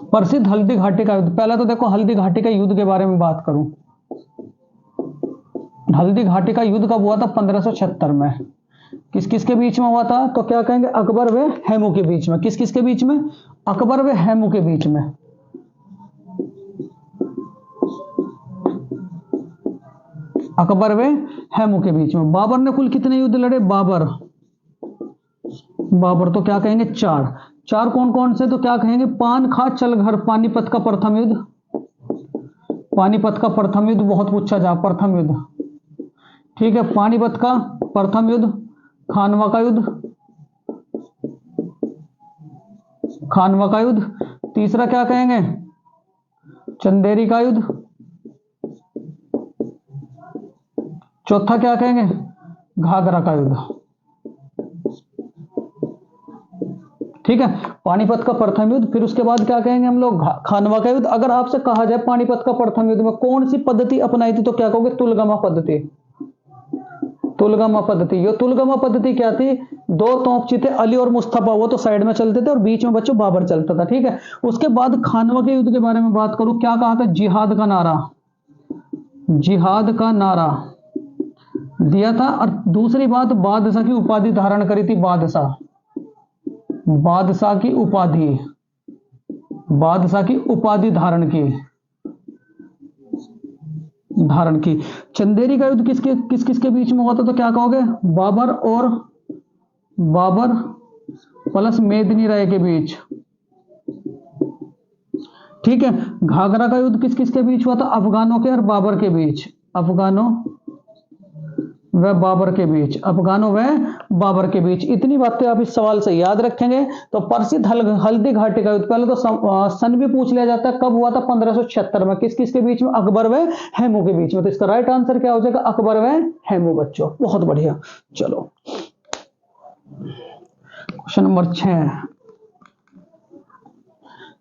प्रसिद्ध हल्दी घाटी का युद्ध, पहला तो देखो हल्दी घाटी का युद्ध के बारे में बात करूं। हल्दी घाटी का युद्ध कब हुआ था, 1576 में। किस किस के बीच में हुआ था, तो क्या कहेंगे, अकबर व हेमू के बीच में। किस किस के बीच में, अकबर व हेमू के बीच में। अकबर व हेमू के बीच में। बाबर ने कुल कितने युद्ध लड़े, बाबर तो क्या कहेंगे, 4 कौन कौन से, तो क्या कहेंगे, पान खा चल घर, पानीपत का प्रथम युद्ध, पानीपत का प्रथम युद्ध बहुत पूछा जा, प्रथम युद्ध। ठीक है, पानीपत का प्रथम युद्ध, खानवा का युद्ध, खानवा का युद्ध। तीसरा क्या कहेंगे, चंदेरी का युद्ध। चौथा क्या कहेंगे, घाघरा का युद्ध। ठीक है, पानीपत का प्रथम युद्ध। फिर उसके बाद क्या कहेंगे हम लोग, खानवा का युद्ध। अगर आपसे कहा जाए पानीपत का प्रथम युद्ध में कौन सी पद्धति अपनाई थी, तो क्या कहोगे, तुलगमा पद्धति। तुलगमा पद्धति। ये तुलगमा पद्धति क्या थी, दो तोपची थे, अली और मुस्तफा, वो तो साइड में चलते थे और बीच में बच्चों बाबर चलता था। ठीक है, उसके बाद खानवा के युद्ध के बारे में बात करूं, क्या कहा था, जिहाद का नारा, जिहाद का नारा दिया था। और दूसरी बात, बादशाह की उपाधि धारण करी थी, बादशाह, बादशाह की उपाधि, बादशाह की उपाधि धारण की। चंदेरी का युद्ध किस किसके बीच में हुआ था, तो क्या कहोगे, बाबर और बाबर प्लस मेदिनी राय के बीच। ठीक है, घाघरा का युद्ध किस किसके बीच हुआ था, अफगानों के और बाबर के बीच, अफगानों व बाबर के बीच, अफगानों व बाबर के बीच। इतनी बातें आप इस सवाल से याद रखेंगे। तो प्रसिद्ध हल्दी घाटी का युद्ध, पहले तो सन भी पूछ लिया जाता है, कब हुआ था, 1576 में। किस किस के बीच में, अकबर व हैमू के बीच में। तो इसका राइट आंसर क्या हो जाएगा, अकबर व हैमू बच्चों। बहुत बढ़िया। चलो क्वेश्चन नंबर 6,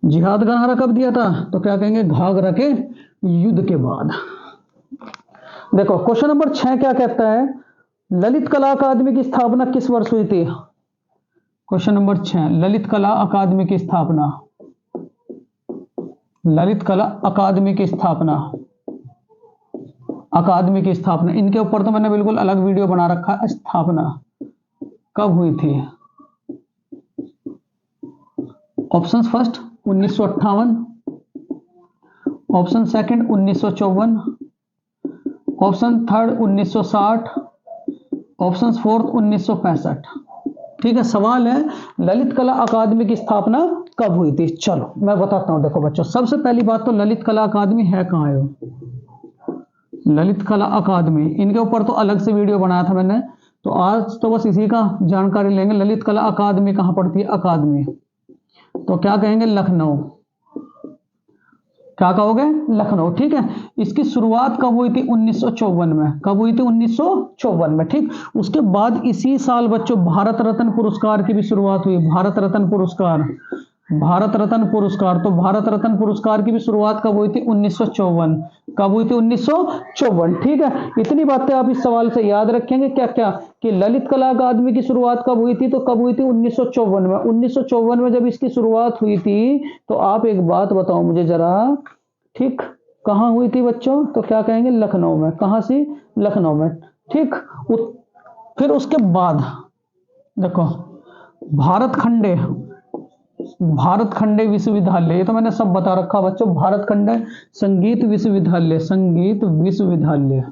जिहाद का नारा कब दिया था, तो क्या कहेंगे, घाघरा के युद्ध के बाद। देखो क्वेश्चन नंबर 6 क्या कहता है, ललित कला अकादमी की स्थापना किस वर्ष हुई थी। क्वेश्चन नंबर 6, ललित कला अकादमी की स्थापना, ललित कला अकादमी की स्थापना, अकादमी की स्थापना, इनके ऊपर तो मैंने बिल्कुल अलग वीडियो बना रखा है। स्थापना कब हुई थी, option first 1958, option second 1954, option third 1960, option fourth 1965। ठीक है, सवाल है ललित कला अकादमी की स्थापना कब हुई थी। चलो मैं बताता हूं। देखो बच्चों, सबसे पहली बात तो ललित कला अकादमी है कहां है, ललित कला अकादमी, इनके ऊपर तो अलग से वीडियो बनाया था मैंने। तो आज तो बस इसी का जानकारी लेंगे। ललित कला अकादमी कहां पड़ती है, अकादमी, तो क्या कहेंगे, लखनऊ। क्या कहोगे, लखनऊ। ठीक है, इसकी शुरुआत कब हुई थी, 1954 में। कब हुई थी, 1954 में। ठीक, उसके बाद इसी साल बच्चों भारत रत्न पुरस्कार की भी शुरुआत हुई। भारत रत्न पुरस्कार, भारत रत्न पुरस्कार, तो भारत रत्न पुरस्कार की भी शुरुआत कब हुई थी, 1954। कब हुई थी, 1954। ठीक है, इतनी बातें आप इस सवाल से याद रखेंगे। क्या क्या, कि ललित कला अकादमी की शुरुआत कब हुई थी, तो कब हुई थी, 1954 में। 1954 में जब इसकी शुरुआत हुई थी, तो आप एक बात बताओ मुझे जरा, ठीक, कहां हुई थी बच्चों, तो क्या कहेंगे, लखनऊ में। कहां से, लखनऊ में। ठीक, फिर उसके बाद देखो, भारत खंडे, भारत खंडे विश्वविद्यालय, ये तो मैंने सब बता रखा बच्चों। भारत खंडे संगीत विश्वविद्यालय, संगीत विश्वविद्यालय,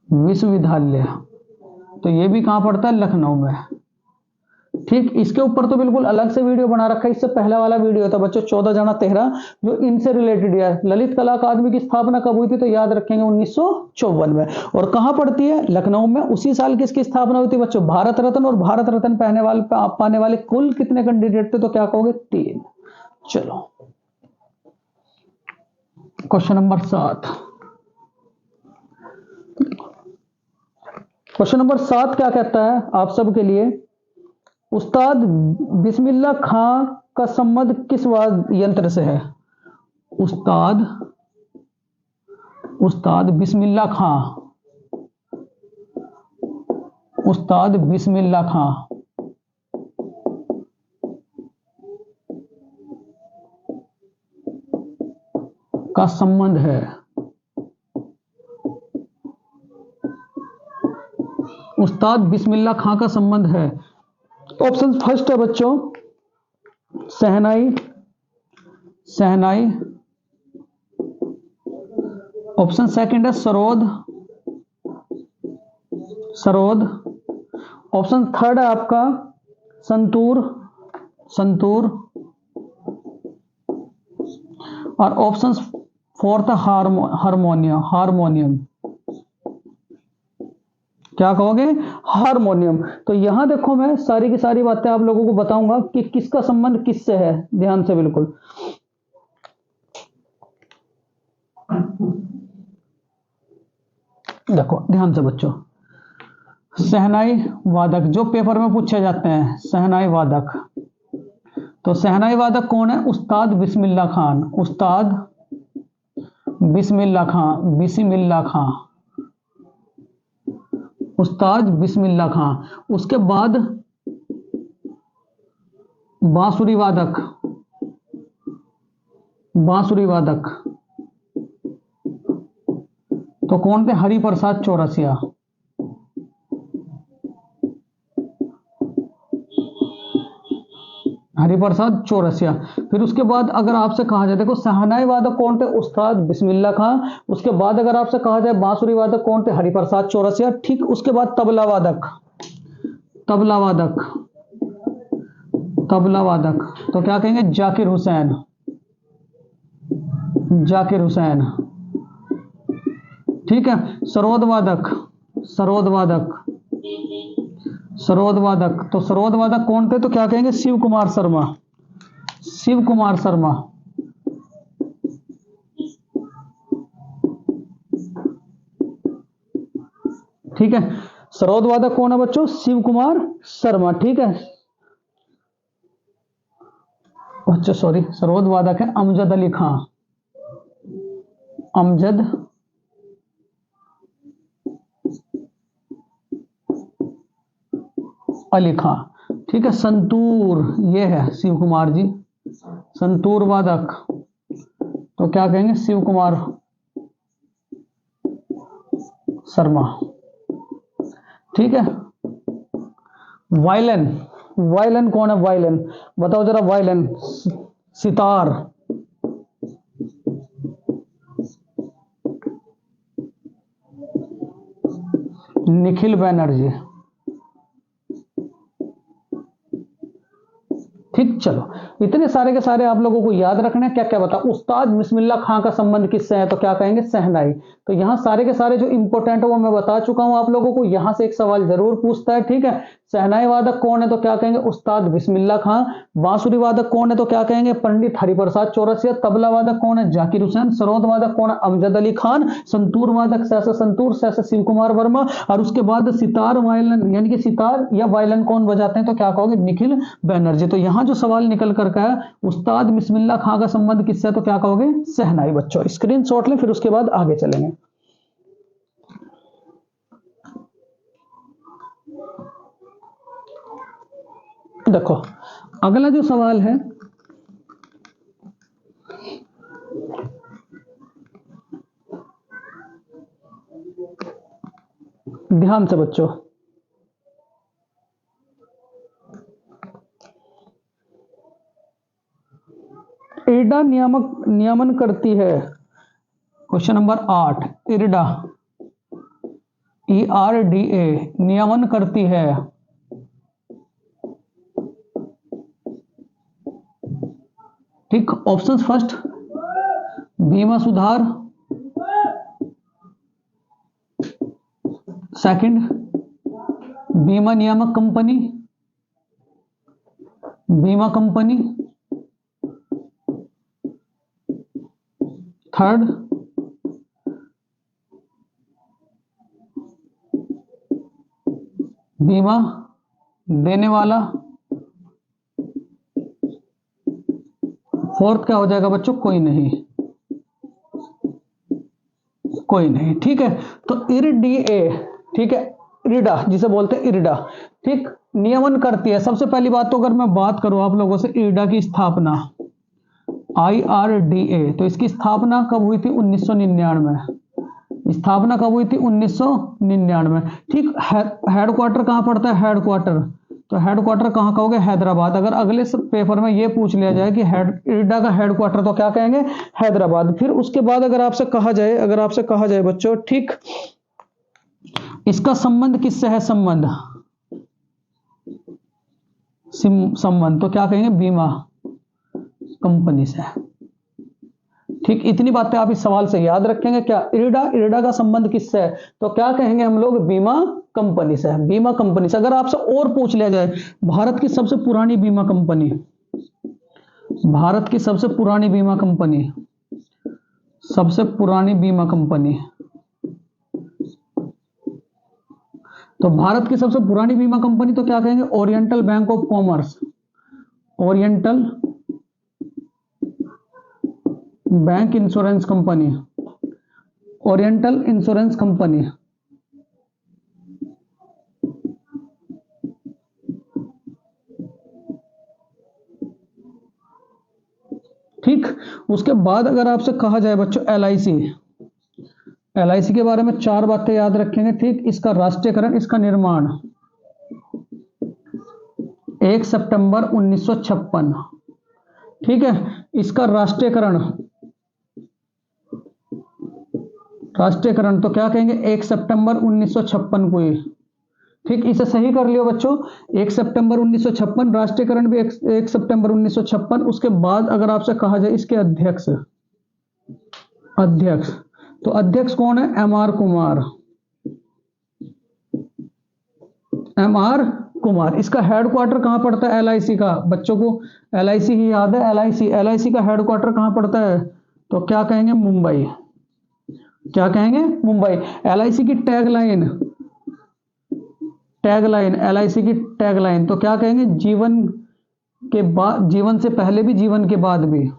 विश्वविद्यालय, तो ये भी कहां पड़ता है, लखनऊ में। ठीक, इसके ऊपर तो बिल्कुल अलग से वीडियो बना रखा है। इससे पहला वाला वीडियो था बच्चों 14 जाना 13, जो इनसे रिलेटेड है। ललित कला अकादमी की स्थापना कब हुई थी, तो याद रखेंगे 1954 में। और कहां पड़ती है, लखनऊ में। उसी साल किसकी स्थापना हुई थी बच्चों, भारत रत्न। और भारत रत्न पाने वाले कुल कितने कैंडिडेट थे, तो क्या कहोगे, 3। चलो क्वेश्चन नंबर 7, क्वेश्चन नंबर 7 क्या कहता है आप सबके लिए, उस्ताद बिस्मिल्लाह खां का संबंध किस वाद्य यंत्र से है। उस्ताद बिस्मिल्लाह खां, उस्ताद बिस्मिल्लाह खां का संबंध है, उस्ताद बिस्मिल्लाह खां का संबंध है। ऑप्शन फर्स्ट है बच्चों शहनाई, शहनाई। ऑप्शन सेकंड है सरोद, सरोद। ऑप्शन थर्ड है आपका संतूर, संतूर। और ऑप्शन फोर्थ है हारमोनियम, हारमोनियम। क्या कहोगे, हारमोनियम। तो यहां देखो, मैं सारी की सारी बातें आप लोगों को बताऊंगा कि किसका संबंध किससे है। ध्यान से बिल्कुल, देखो ध्यान से बच्चों, शहनाई वादक जो पेपर में पूछे जाते हैं, शहनाई वादक। तो शहनाई वादक कौन है? उस्ताद बिस्मिल्लाह खान, उस्ताद बिस्मिल्लाह खान, बिस्मिल्लाह खान, उस्ताद बिस्मिल्लाह खान। उसके बाद बांसुरी वादक, बांसुरी वादक तो कौन थे? हरिप्रसाद चौरसिया। हरिप्रसाद चौरसिया। फिर उसके बाद अगर आपसे कहा जाए, देखो शहनाई वादक कौन थे? उस्ताद बिस्मिल्लाह खान। उसके बाद अगर आपसे कहा जाए बांसुरी वादक कौन थे? हरिप्रसाद चौरसिया। ठीक, उसके बाद तबला वादक, तबला वादक, तबला वादक तो क्या कहेंगे? जाकिर हुसैन, जाकिर हुसैन। ठीक है। सरोद वादक, सरोद वादक, सरोद वादक तो सरोद वादक कौन थे? तो क्या कहेंगे? शिव कुमार शर्मा, शिव कुमार शर्मा। ठीक है। सरोद वादक कौन है बच्चों? शिव कुमार शर्मा। ठीक है। अच्छा सॉरी, सरोद वादक है अमजद अली खां, अमजद अली खां। ठीक है। संतूर ये है शिव कुमार जी, संतूर वादक तो क्या कहेंगे? शिव कुमार शर्मा। ठीक है। वायलिन, वायलिन कौन है? वायलिन बताओ जरा, वायलिन सितार, निखिल बैनर्जी। ठीक, चलो इतने सारे के सारे आप लोगों को याद रखना है। क्या क्या बता, उस्ताद बिस्मिल्लाह खां का संबंध किससे है? तो क्या कहेंगे? शहनाई। तो यहां सारे के सारे जो इंपॉर्टेंट है वो मैं बता चुका हूं आप लोगों को। यहां से एक सवाल जरूर पूछता है। ठीक है। शहनाई वादक कौन है? तो क्या कहेंगे? उस्ताद बिस्मिल्लाह खां। बांसुरी वादक कौन है? तो क्या कहेंगे? पंडित हरिप्रसाद चौरसिया। तबला वादक कौन है? जाकिर हुसैन। सरोद वादक कौन है? अमजद अली खान। संतूर वादक सहसा संतूर, सहसा शिव कुमार वर्मा। और उसके बाद सितार वायलिन यानी कि सितार या वायलिन कौन बजाते हैं? तो क्या कहोगे? निखिल बैनर्जी। तो यहां जो सवाल निकल कर का है, उस्ताद बिस्मिल्लाह खां का संबंध किससे? तो क्या कहोगे? शहनाई। बच्चों स्क्रीनशॉट लें, फिर उसके बाद आगे चलेंगे। देखो अगला जो सवाल है, ध्यान से बच्चों, इरडा नियमन करती है। क्वेश्चन नंबर 8, इरडा ERDA नियमन करती है। ठीक, ऑप्शन फर्स्ट बीमा सुधार, सेकंड बीमा नियामक कंपनी, बीमा कंपनी, थर्ड बीमा देने वाला, फोर्थ क्या हो जाएगा बच्चों? कोई नहीं, कोई नहीं। ठीक है। तो इरडीए, ठीक है, इरडा जिसे बोलते हैं इरडा, ठीक, नियमन करती है। सबसे पहली बात तो अगर मैं बात करूं आप लोगों से, इरडा की स्थापना IRDA, तो इसकी स्थापना कब हुई थी? 1999। स्थापना कब हुई थी? 1999। ठीक, हेडक्वार्टर कहां पड़ता है? हेडक्वार्टर, तो हेडक्वार्टर कहां का होगा? हैदराबाद। अगर अगले पेपर में ये पूछ लिया जाए कि इरडा का हेडक्वार्टर, तो क्या कहेंगे? हैदराबाद। फिर उसके बाद अगर आपसे कहा जाए, अगर आपसे कहा जाए बच्चों, ठीक, इसका संबंध किससे है? संबंध, संबंध तो क्या कहेंगे? बीमा कंपनी से। ठीक, इतनी बातें आप इस सवाल से याद रखेंगे। क्या इरडा का संबंध किससे है? तो क्या कहेंगे हम लोग? बीमा कंपनी से, बीमा कंपनी से। अगर आपसे और पूछ लिया जाए, भारत की सबसे पुरानी बीमा कंपनी, भारत की सबसे पुरानी बीमा कंपनी, सबसे पुरानी बीमा कंपनी, तो भारत की सबसे पुरानी बीमा कंपनी तो क्या कहेंगे, oriental bank of commerce, oriental bank insurance company, oriental insurance company. ठीक, उसके बाद अगर आपसे कहा जाए बच्चों एलआईसी, एलआईसी के बारे में 4 बातें याद रखेंगे। ठीक, इसका राष्ट्रीयकरण, इसका निर्माण 1 सितंबर 1956। ठीक है, इसका राष्ट्रीयकरण, राष्ट्रीयकरण तो क्या कहेंगे 1 सितंबर 1956 को ही। ठीक, इसे सही कर लियो बच्चों, 1 सितंबर 1956, राष्ट्रीयकरण भी 1 सितंबर 1956। उसके बाद अगर आपसे कहा जाए इसके अध्यक्ष, अध्यक्ष तो अध्यक्ष कौन है, M R Kumar, M R Kumar. इसका हेडक्वार्टर कहां पड़ता है एलआईसी का, बच्चों को एलआईसी ही याद है, एलआईसी, एलआईसी का हेडक्वार्टर कहां पड़ता है, तो क्या कहेंगे मुंबई, क्या कहेंगे मुंबई। एलआईसी की टैगलाइन, टैगलाइन, एलआईसी की टैगलाइन तो क्या कहेंगे, जीवन के बाद, जीवन से पहले भी जीवन के बाद भी,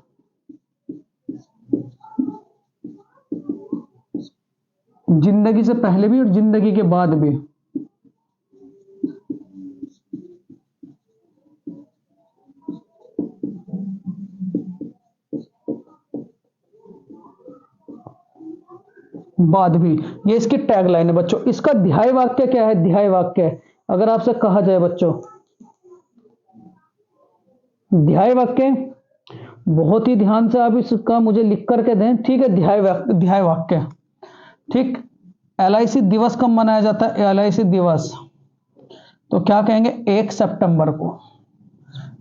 जिंदगी से पहले भी और जिंदगी के बाद भी। बाद भी, ये इसकी टैगलाइन है बच्चों। इसका ध्याय वाक्य क्या है, ध्याय वाक्य अगर आपसे कहा जाए बच्चों, ध्याय वाक्य बहुत ही ध्यान से आप इसका मुझे लिख करके दें। ठीक है, ध्याय वाक्य। ठीक, एलआईसी दिवस कब मनाया जाता है, एलआईसी दिवस तो क्या कहेंगे 1 सितंबर को।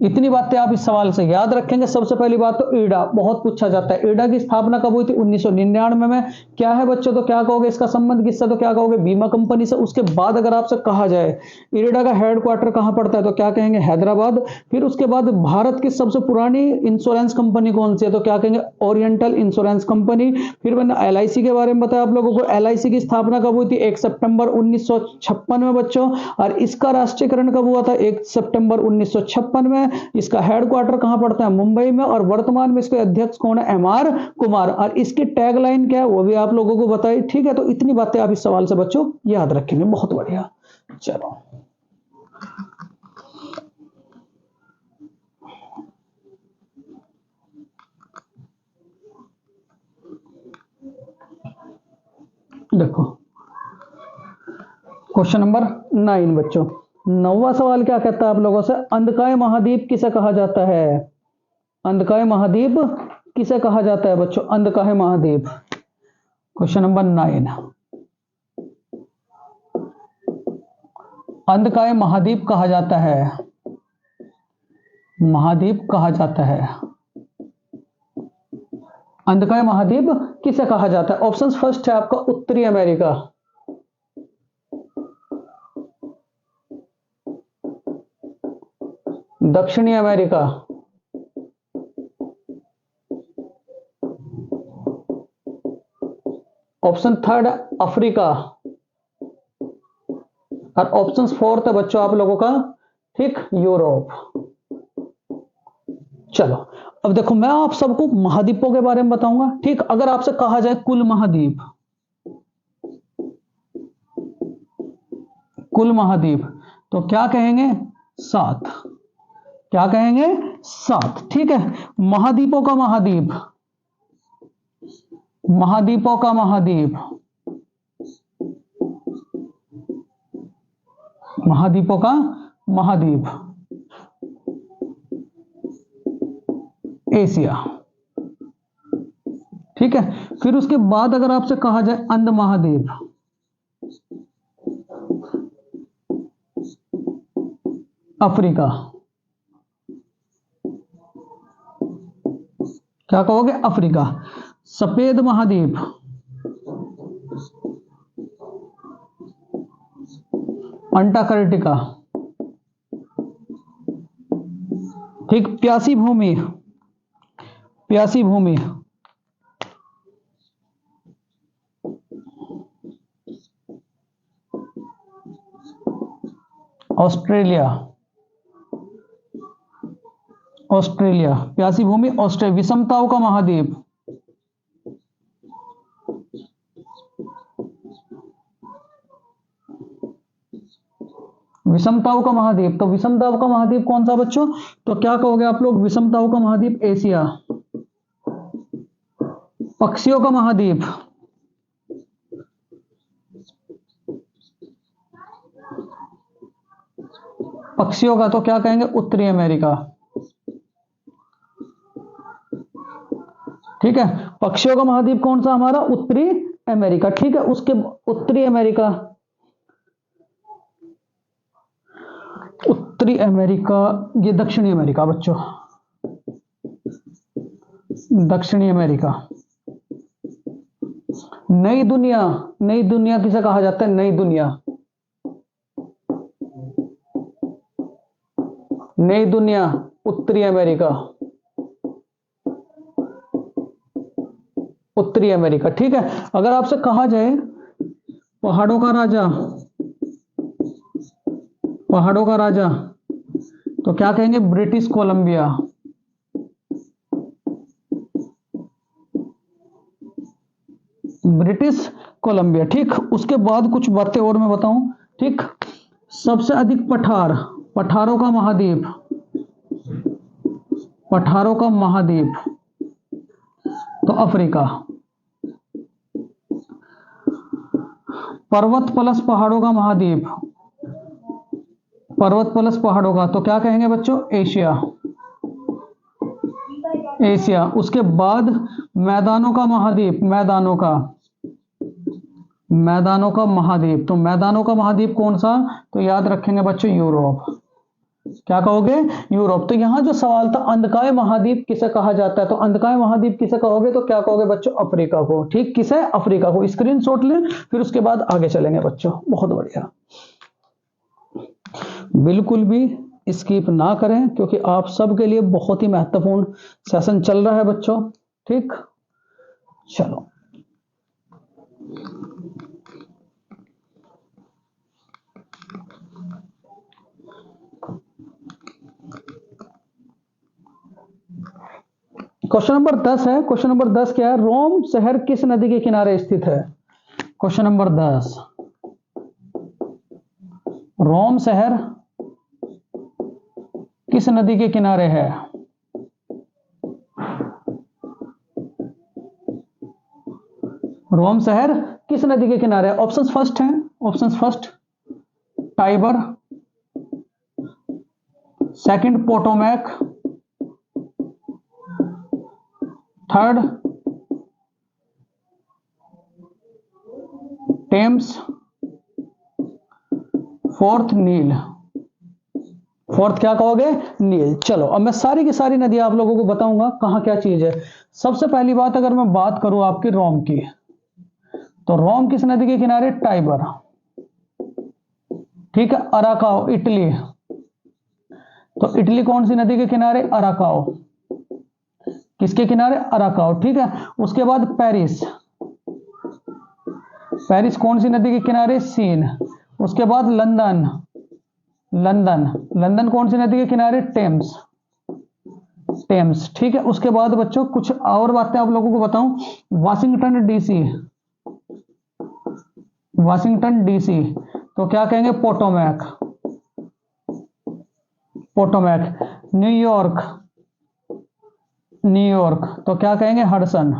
इतनी बातें आप इस सवाल से याद रखेंगे। सबसे पहली बात तो ईडा बहुत पूछा जाता है, ईडा की स्थापना कब हुई थी, 1999 में। क्या है बच्चों, तो क्या कहोगे इसका संबंध किससे, तो क्या कहोगे बीमा कंपनी से। उसके बाद अगर आपसे कहा जाए ईडा का हेडक्वार्टर कहां पड़ता है, तो क्या कहेंगे हैदराबाद। फिर उसके बाद भारत की सबसे पुरानी इंश्योरेंस कंपनी कौन सी है, तो क्या कहेंगे ओरिएंटल इंश्योरेंस कंपनी। फिर मैंने एलआईसी के बारे में बताया आप लोगों को, एलआईसी की स्थापना कब हुई थी, 1 सितंबर 1956 में बच्चों। और इसका राष्ट्रीयकरण कब हुआ था, 1 सितंबर 1956 में। इसका हेडक्वार्टर कहां पड़ता है, मुंबई में। और वर्तमान में इसके अध्यक्ष कौन है, एम आर कुमार। और इसकी टैगलाइन क्या है वो भी आप लोगों को बताई। ठीक है, तो इतनी बातें आप इस सवाल से बच्चों याद रखेंगे, बहुत बढ़िया। चलो देखो क्वेश्चन नंबर 9 बच्चों, 9वां सवाल क्या कहता है आप लोगों से, अंधकार महाद्वीप किसे कहा जाता है, अंधकार महाद्वीप किसे कहा जाता है बच्चों, अंधकार महाद्वीप। क्वेश्चन नंबर 9, अंधकार महाद्वीप कहा जाता है, महाद्वीप कहा जाता है, अंधकार महाद्वीप किसे कहा जाता है। ऑप्शन फर्स्ट है आपका उत्तरी अमेरिका, दक्षिणी अमेरिका, ऑप्शन थर्ड अफ्रीका, और ऑप्शन फोर्थ है बच्चों आप लोगों का ठीक यूरोप। चलो अब देखो मैं आप सबको महाद्वीपों के बारे में बताऊंगा। ठीक, अगर आपसे कहा जाए कुल महाद्वीप, कुल महाद्वीप तो क्या कहेंगे 7, क्या कहेंगे 7। ठीक है, महाद्वीपों का महाद्वीप, महाद्वीपों का महाद्वीप, महाद्वीपों का महाद्वीप एशिया। ठीक है, फिर उसके बाद अगर आपसे कहा जाए अंध महाद्वीप, अफ्रीका, क्या कहोगे अफ्रीका। सफेद महाद्वीप, अंटार्कटिका। ठीक, प्यासी भूमि, प्यासी भूमि, ऑस्ट्रेलिया, ऑस्ट्रेलिया, प्यासी भूमि ऑस्ट्रेलिया, विषमताओं का महाद्वीप, विषमताओं का महाद्वीप। तो विषमताओं का महाद्वीप कौन सा बच्चों? तो क्या कहोगे आप लोग? विषमताओं का महाद्वीप एशिया। पक्षियों का महाद्वीप, पक्षियों का तो क्या कहेंगे? उत्तरी अमेरिका। ठीक है, पक्षियों का महाद्वीप कौन सा हमारा? उत्तरी अमेरिका। ठीक है, उसके उत्तरी अमेरिका, उत्तरी अमेरिका, ये दक्षिणी अमेरिका बच्चों, दक्षिणी अमेरिका। नई दुनिया, नई दुनिया किसे कहा जाता है? नई दुनिया, नई दुनिया, उत्तरी अमेरिका, उत्तरी अमेरिका। ठीक है, अगर आपसे कहा जाए पहाड़ों का राजा, पहाड़ों का राजा, तो क्या कहेंगे? British Columbia. British Columbia. ठीक, उसके बाद कुछ बातें और मैं बताऊं। ठीक, सबसे अधिक पठार, पठारों का महाद्वीप, पठारों का महाद्वीप, तो अफ्रीका। पर्वत प्लस पहाड़ों का महाद्वीप, पर्वत प्लस पहाड़ों का, तो क्या कहेंगे बच्चों? Asia, Asia. उसके बाद मैदानों का महाद्वीप, मैदानों का, मैदानों का महाद्वीप, तो मैदानों का महाद्वीप कौन सा? तो याद रखेंगे बच्चों, यूरोप। क्या कहोगे? यूरोप। तो यहां जो सवाल था अंधकार महाद्वीप किसे कहा जाता है, तो अंधकार महाद्वीप किसे कहोगे? तो क्या कहोगे बच्चों? अफ्रीका को। ठीक, किसे? अफ्रीका को। स्क्रीनशॉट लें, फिर उसके बाद आगे चलेंगे बच्चों। बहुत बढ़िया, बिल्कुल भी स्किप ना करें, क्योंकि आप सबके लिए बहुत ही महत्वपूर्ण सेशन चल रहा है बच्चों। ठीक, चलो क्वेश्चन नंबर 10 है। क्वेश्चन नंबर 10 क्या है? रोम शहर किस नदी के किनारे स्थित है? क्वेश्चन नंबर 10, रोम शहर किस नदी के किनारे है? रोम शहर किस नदी के किनारे है? ऑप्शंस फर्स्ट हैं, options first Tiber, second Potomac, third Thames, fourth Nile. Fourth क्या कहोगे? नील। चलो अब मैं सारी की सारी नदी आप लोगों को बताऊंगा कहां क्या चीज है। सबसे पहली बात अगर मैं बात करूं आपकी रोम की, तो रोम किस नदी के किनारे? टाइबर। ठीक है, अराकाओ, इटली, तो इटली कौन सी नदी के किनारे? अराकाओ। किसके किनारे? अराकाओ। ठीक है, उसके बाद पेरिस, पेरिस कौन सी नदी के किनारे? सीन। उसके बाद लंदन, लंदन, लंदन कौन सी नदी के किनारे? Thames, Thames. ठीक है, उसके बाद बच्चों कुछ और बातें आप लोगों को बताऊं। वाशिंगटन डीसी, वाशिंगटन डीसी, तो क्या कहेंगे? Potomac, Potomac. न्यूयॉर्क, न्यूयॉर्क, तो क्या कहेंगे? हडसन,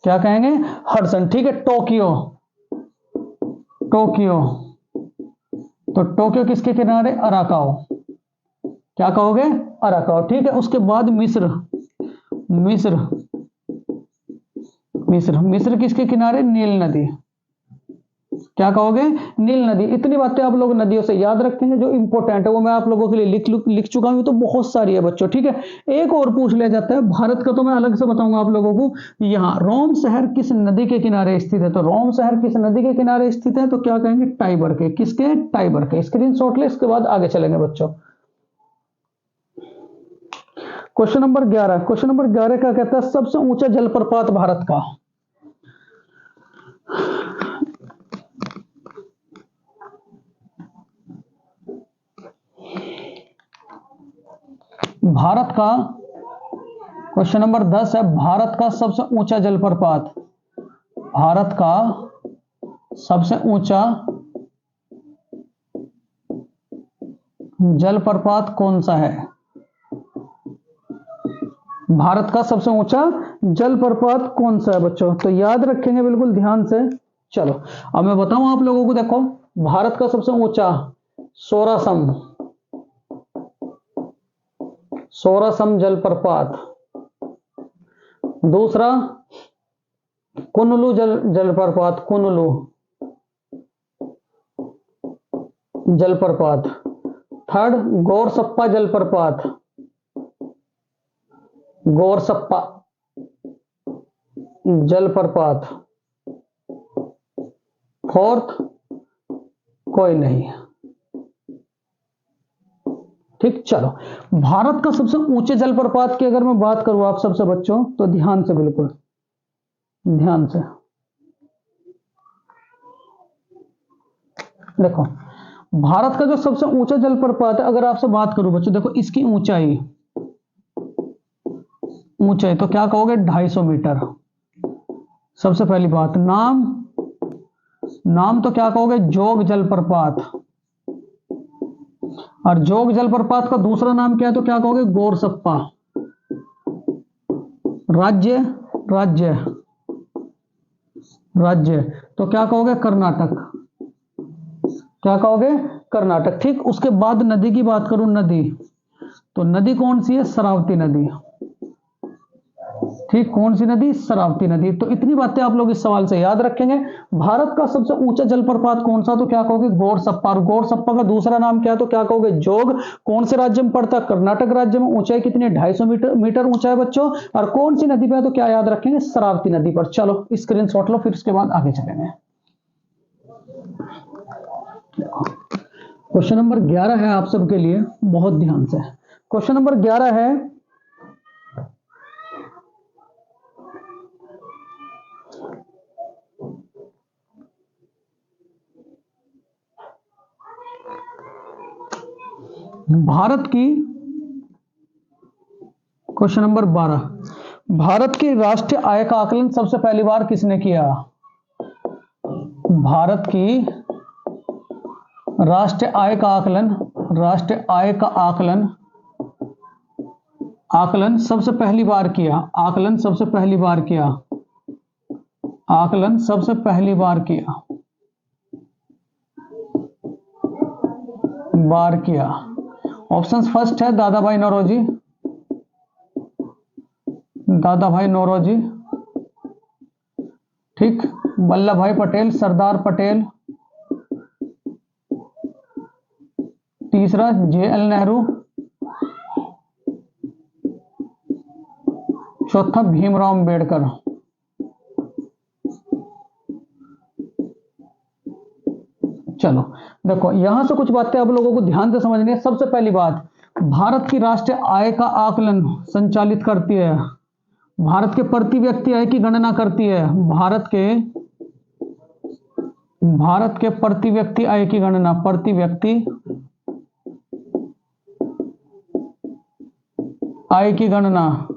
क्या कहेंगे? हडसन। ठीक है, टोक्यो, टोक्यो, तो टोक्यो किसके किनारे? अराकाओ। क्या कहोगे? अराकाओ। ठीक है, उसके बाद मिस्र, मिस्र, मिस्र, मिस्र किसके किनारे? नील नदी। क्या कहोगे? नील नदी। इतनी बातें आप लोग नदियों से याद रखेंगे, जो इंपॉर्टेंट है वो मैं आप लोगों के लिए लिख चुका हूं, तो बहुत सारी है बच्चों। ठीक है, एक और पूछ लिया जाता है भारत का, तो मैं अलग से बताऊंगा आप लोगों को। यहाँ रोम शहर किस नदी के किनारे स्थित है? तो रोम शहर किस नदी के किनारे स्थित है? तो क्या कहेंगे? टाइबर के। किसके? टाइबर के। स्क्रीनशॉट ले, इसके बाद आगे चलेंगे बच्चों। क्वेश्चन नंबर 11, क्वेश्चन नंबर 11 क्या कहता है? सबसे ऊंचा जलप्रपात भारत का। भारत का, क्वेश्चन नंबर 10 है, भारत का सबसे ऊंचा जलप्रपात, भारत का सबसे ऊंचा जलप्रपात कौन सा है? भारत का सबसे ऊंचा जलप्रपात कौन सा है बच्चों? तो याद रखेंगे बिल्कुल ध्यान से। चलो अब मैं बताऊं आप लोगों को, देखो भारत का सबसे ऊंचा सोरासम, सोरासम जलप्रपात। दूसरा कुनलू जलप्रपात, कुनलू जलप्रपात। थर्ड गोरसप्पा जलप्रपात, गोरसप्पा जलप्रपात। फोर्थ कोई नहीं। ठीक, चलो भारत का सबसे ऊंचे जलप्रपात की अगर मैं बात करूं आप सबसे बच्चों, तो ध्यान से, बिल्कुल ध्यान से देखो, भारत का जो सबसे ऊंचा जलप्रपात है, अगर आपसे बात करूं बच्चों, देखो इसकी ऊंचाई, ऊंचाई तो क्या कहोगे? 250 मीटर। सबसे पहली बात, नाम, नाम तो क्या कहोगे? जोग जलप्रपात। और जोग जलप्रपात का दूसरा नाम क्या है? तो क्या कहोगे? गोरसप्पा। राज्य, राज्य, राज्य तो क्या कहोगे? कर्नाटक। क्या कहोगे? कर्नाटक। ठीक, उसके बाद नदी की बात करूं, नदी, तो नदी कौन सी है? शरावती नदी। ठीक, कौन सी नदी? शरावती नदी। तो इतनी बातें आप लोग इस सवाल से याद रखेंगे। भारत का सबसे ऊंचा जलप्रपात कौन सा? तो क्या कहोगे? गोरसप्पा। और गोरसप्पा का दूसरा नाम क्या है? तो क्या कहोगे? जोग। कौन से राज्य में पड़ता है? कर्नाटक राज्य में। ऊंचाई कितनी है? 250 मीटर ऊंचा है बच्चों। और कौन सी नदी पे है? तो क्या याद रखेंगे? शरावती नदी पर। चलो स्क्रीनशॉट लो, फिर उसके बाद आगे चलेंगे। क्वेश्चन नंबर 11 है आप सबके लिए, बहुत ध्यान से। क्वेश्चन नंबर 11 है, भारत की, क्वेश्चन नंबर 12, भारत की राष्ट्रीय आय का आकलन सबसे पहली बार किसने किया? भारत की राष्ट्रीय आय का आकलन, राष्ट्रीय आय का आकलन, आकलन सबसे पहली बार किया, आकलन सबसे पहली बार किया, आकलन सबसे पहली बार किया, बार किया। ऑप्शन फर्स्ट है दादा भाई नौरोजी, दादा भाई नौरोजी। ठीक, वल्लभ भाई पटेल, सरदार पटेल। तीसरा JL नेहरू। चौथा भीमराव अंबेडकर। चलो देखो, यहां से कुछ बातें आप लोगों को ध्यान से समझनी है। सबसे पहली बात, भारत की राष्ट्रीय आय का आकलन संचालित करती है, भारत के प्रति व्यक्ति आय की गणना करती है, भारत के प्रति व्यक्ति आय की गणना, प्रति व्यक्ति आय की गणना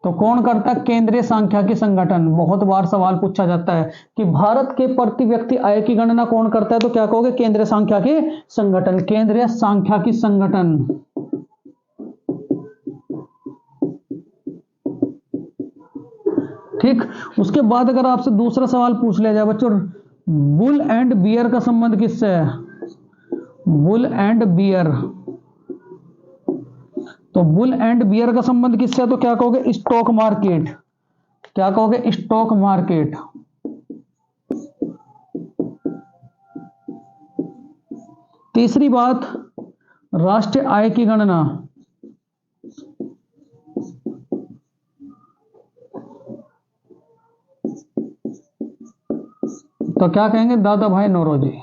तो कौन करता है? केंद्रीय सांख्यिकी संगठन। बहुत बार सवाल पूछा जाता है कि भारत के प्रति व्यक्ति आय की गणना कौन करता है? तो क्या कहोगे? केंद्रीय सांख्यिकी संगठन, केंद्रीय सांख्यिकी संगठन। ठीक, उसके बाद अगर आपसे दूसरा सवाल पूछ लिया जाए बच्चों, बुल एंड बियर का संबंध किससे है? बुल एंड बियर, तो बुल एंड बियर का संबंध किससे है? तो क्या कहोगे? Stock market. क्या कहोगे? Stock market. तीसरी बात, राष्ट्रीय आय की गणना, तो क्या कहेंगे? दादा भाई नौरोजी।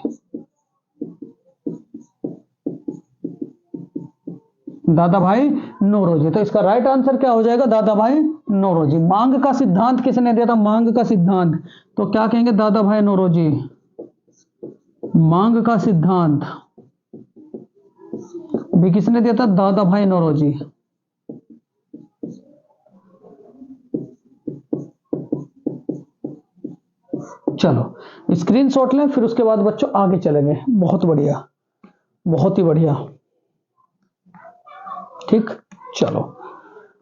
दादा भाई नौरोजी। तो इसका राइट आंसर क्या हो जाएगा? दादा भाई नौरोजी। मांग का सिद्धांत किसने दिया था? मांग का सिद्धांत, तो क्या कहेंगे? दादा भाई नौरोजी। मांग का सिद्धांत भी किसने दिया था? दादा भाई नौरोजी। चलो स्क्रीनशॉट लें, फिर उसके बाद बच्चों आगे चलेंगे। बहुत बढ़िया, बहुत ही बढ़िया। ठीक, चलो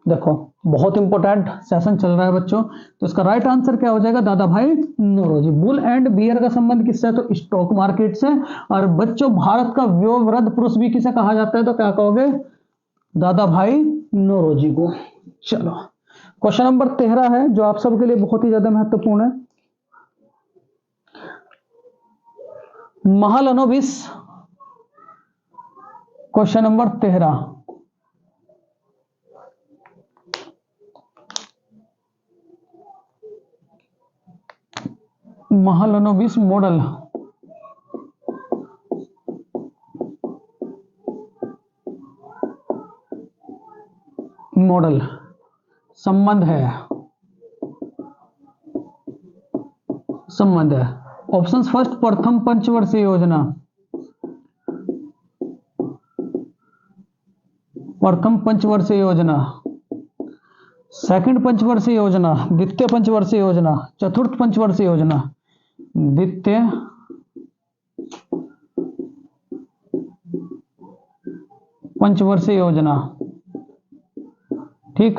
देखो बहुत इंपॉर्टेंट सेशन चल रहा है बच्चों। तो इसका राइट आंसर क्या हो जाएगा दादा भाई नौरोजी। बुल एंड बियर का संबंध किससे है? तो स्टॉक मार्केट से। और बच्चों भारत का व्योमवृद्ध पुरुष भी किसे कहा जाता है? तो क्या कहोगे दादा भाई नौरोजी को। चलो क्वेश्चन नंबर 13 है जो आप सबके लिए बहुत ही ज्यादा महत्वपूर्ण है। Mahalanobis, question number 13, Mahalanobis model model संबंध है, संबंध है। ऑप्शन फर्स्ट प्रथम पंचवर्षीय योजना, प्रथम पंचवर्षीय योजना, सेकंड पंचवर्षीय योजना, द्वितीय पंचवर्षीय योजना, चतुर्थ पंचवर्षीय योजना, द्वितीय पंचवर्षीय योजना, ठीक,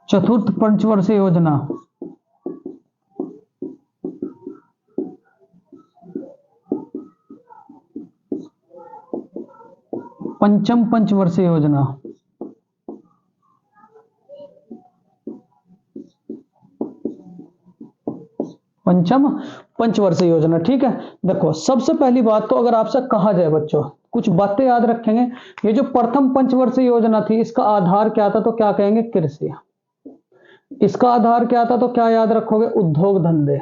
चतुर्थ पंचवर्षीय योजना, पंचम पंचवर्षीय योजना। पंचम पंचवर्षीय योजना, ठीक है। देखो सबसे पहली बात तो अगर आपसे कहा जाए बच्चों, कुछ बातें याद रखेंगे। ये जो प्रथम पंचवर्षीय योजना थी इसका आधार क्या था? तो क्या कहेंगे कृषि। इसका आधार क्या था? तो क्या याद रखोगे उद्योग धंधे,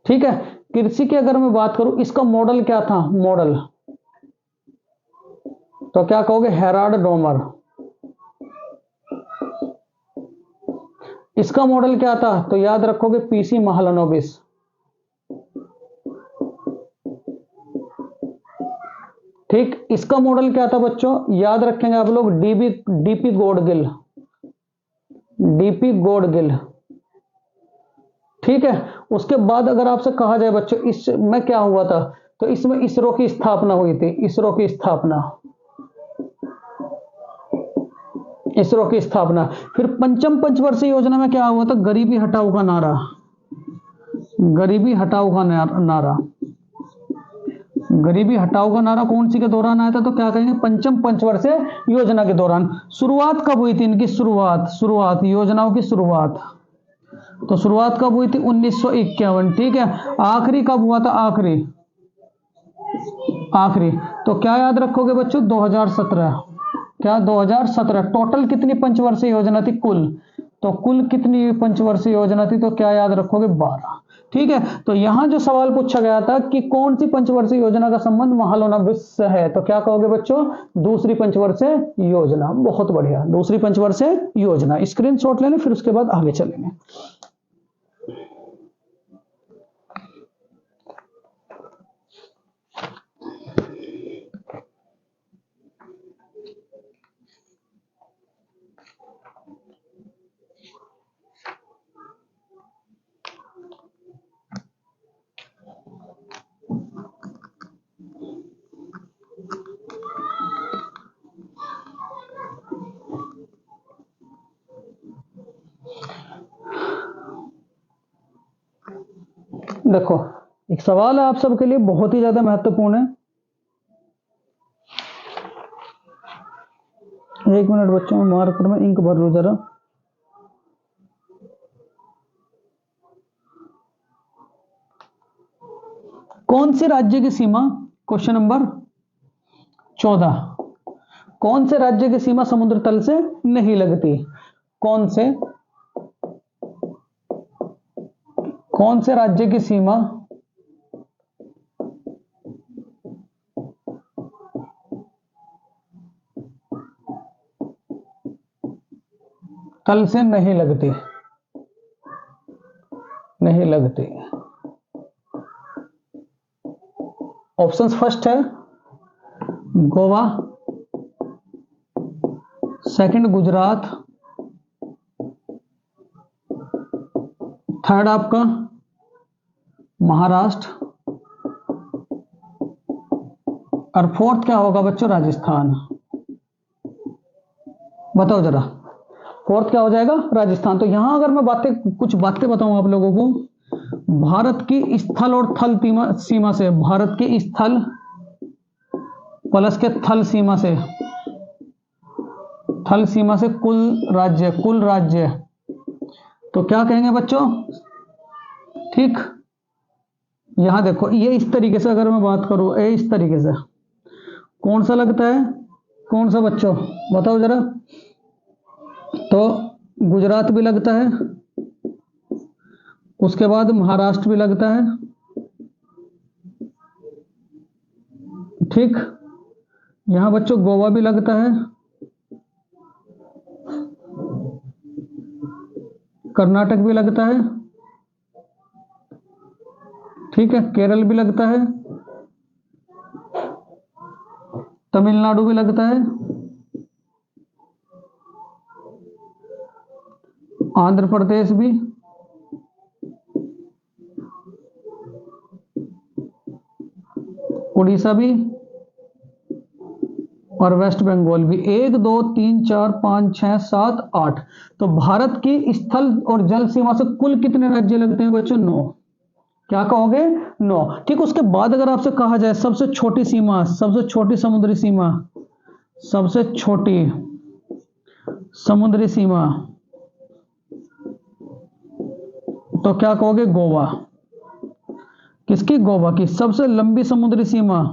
ठीक है। कृषि की अगर मैं बात करूं इसका मॉडल क्या था? मॉडल तो क्या कहोगे हेराल्ड डोमर। इसका मॉडल क्या था? तो याद रखोगे पीसी महालनोबिस। ठीक, इसका मॉडल क्या था बच्चों? याद रखेंगे आप लोग डीपी गोडगिल, डीपी गोडगिल, ठीक है। उसके बाद अगर आपसे कहा जाए बच्चों इसमें क्या हुआ था? तो इसमें इसरो की स्थापना हुई थी, इसरो की स्थापना, इसरो की स्थापना। फिर पंचम पंचवर्षीय योजना में क्या हुआ था? गरीबी हटाओ का नारा, गरीबी हटाओ का नारा, गरीबी हटाओ का नारा कौन सी के दौरान आया था? तो क्या कहेंगे पंचम पंचवर्षीय योजना के दौरान। शुरुआत कब हुई थी इनकी? शुरुआत योजनाओं की शुरुआत, तो शुरुआत कब हुई थी? 1951, ठीक है। आखिरी कब हुआ था? आखिरी तो क्या याद रखोगे बच्चों 2017। क्या 2017? टोटल कितनी पंचवर्षीय योजना थी? कुल, तो कुल कितनी पंचवर्षीय योजना थी? तो क्या याद रखोगे 12, ठीक है। तो यहां जो सवाल पूछा गया था कि कौन सी पंचवर्षीय योजना का संबंध महालनोबिस से है? तो क्या कहोगे बच्चों दूसरी पंचवर्षीय योजना। बहुत बढ़िया, दूसरी पंचवर्षीय योजना। स्क्रीनशॉट लेने फिर उसके बाद आगे चलेंगे। देखो एक सवाल है आप सबके लिए बहुत ही ज्यादा महत्वपूर्ण है। एक मिनट बच्चों, मार्कर में इंक भर लो जरा। कौन से राज्य की सीमा, क्वेश्चन नंबर 14, कौन से राज्य की सीमा समुद्र तल से नहीं लगती? कौन से राज्य की सीमा तल से नहीं लगती, नहीं लगती? ऑप्शन फर्स्ट है गोवा, सेकंड गुजरात, थर्ड आपका महाराष्ट्र, और फोर्थ क्या होगा बच्चों? राजस्थान। बताओ जरा, फोर्थ क्या हो जाएगा? राजस्थान। तो यहां अगर मैं कुछ बातें बताऊं आप लोगों को, भारत की स्थल और थल सीमा से, भारत की स्थल प्लस के थल सीमा से, थल सीमा से कुल राज्य, तो क्या कहेंगे बच्चों? ठीक, यहां देखो, ये इस तरीके से अगर मैं बात करूं, ये इस तरीके से कौन सा लगता है? कौन सा बच्चों? बताओ जरा। तो गुजरात भी लगता है, उसके बाद महाराष्ट्र भी लगता है, ठीक। यहां बच्चों गोवा भी लगता है, कर्नाटक भी लगता है, ठीक है, केरल भी लगता है, तमिलनाडु भी लगता है, आंध्र प्रदेश भी, उड़ीसा भी, और वेस्ट बंगाल भी। 1 2 3 4 5 6 7 8। तो भारत की स्थल और जल सीमा से कुल कितने राज्य लगते हैं बच्चों? 9। क्या कहोगे? 9। ठीक, उसके बाद अगर आपसे कहा जाए सबसे छोटी सीमा, सबसे छोटी समुद्री सीमा, सबसे छोटी समुद्री सीमा, तो क्या कहोगे? गोवा। किसकी? गोवा की। सबसे लंबी समुद्री सीमा,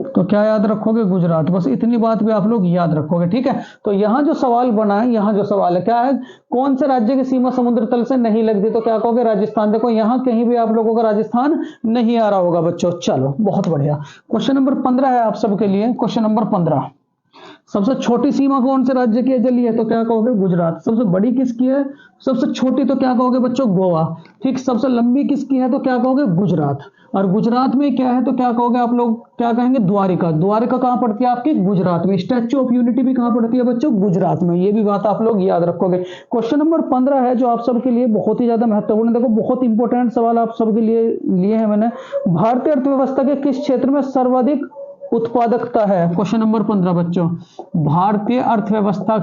तो क्या याद रखोगे? गुजरात। बस इतनी बात भी आप लोग याद रखोगे, ठीक है। तो यहां जो सवाल बना है, यहां जो सवाल है क्या है? कौन से राज्य की सीमा समुद्र तल से नहीं लगती? तो क्या कहोगे? राजस्थान। देखो यहां कहीं भी आप लोगों का राजस्थान नहीं आ रहा होगा बच्चों। चलो बहुत बढ़िया। क्वेश्चन नंबर 15 है आप सबके लिए। क्वेश्चन नंबर 15, सबसे छोटी सीमा कौन से राज्य की है? जलीय। तो क्या कहोगे? गुजरात। सबसे बड़ी किसकी है? सबसे छोटी, तो क्या कहोगे बच्चों? गोवा। ठीक, सबसे लंबी किसकी है? तो क्या कहोगे? गुजरात। और गुजरात में क्या है? तो क्या कहोगे आप लोग? क्या कहेंगे? द्वारिका। द्वारिका कहां पड़ती है आपकी? गुजरात में। स्टैच्यू ऑफ यूनिटी भी कहां पड़ती है बच्चों? गुजरात में। ये भी बात आप लोग याद रखोगे। क्वेश्चन नंबर 15 है जो आप सबके लिए बहुत ही ज्यादा महत्वपूर्ण। देखो बहुत इंपॉर्टेंट सवाल आप सबके लिए है मैंने। भारतीय अर्थव्यवस्था के किस क्षेत्र में सर्वाधिक उत्पादकता है? क्वेश्चन नंबर 15 बच्चों, भारतीय अर्थव्यवस्था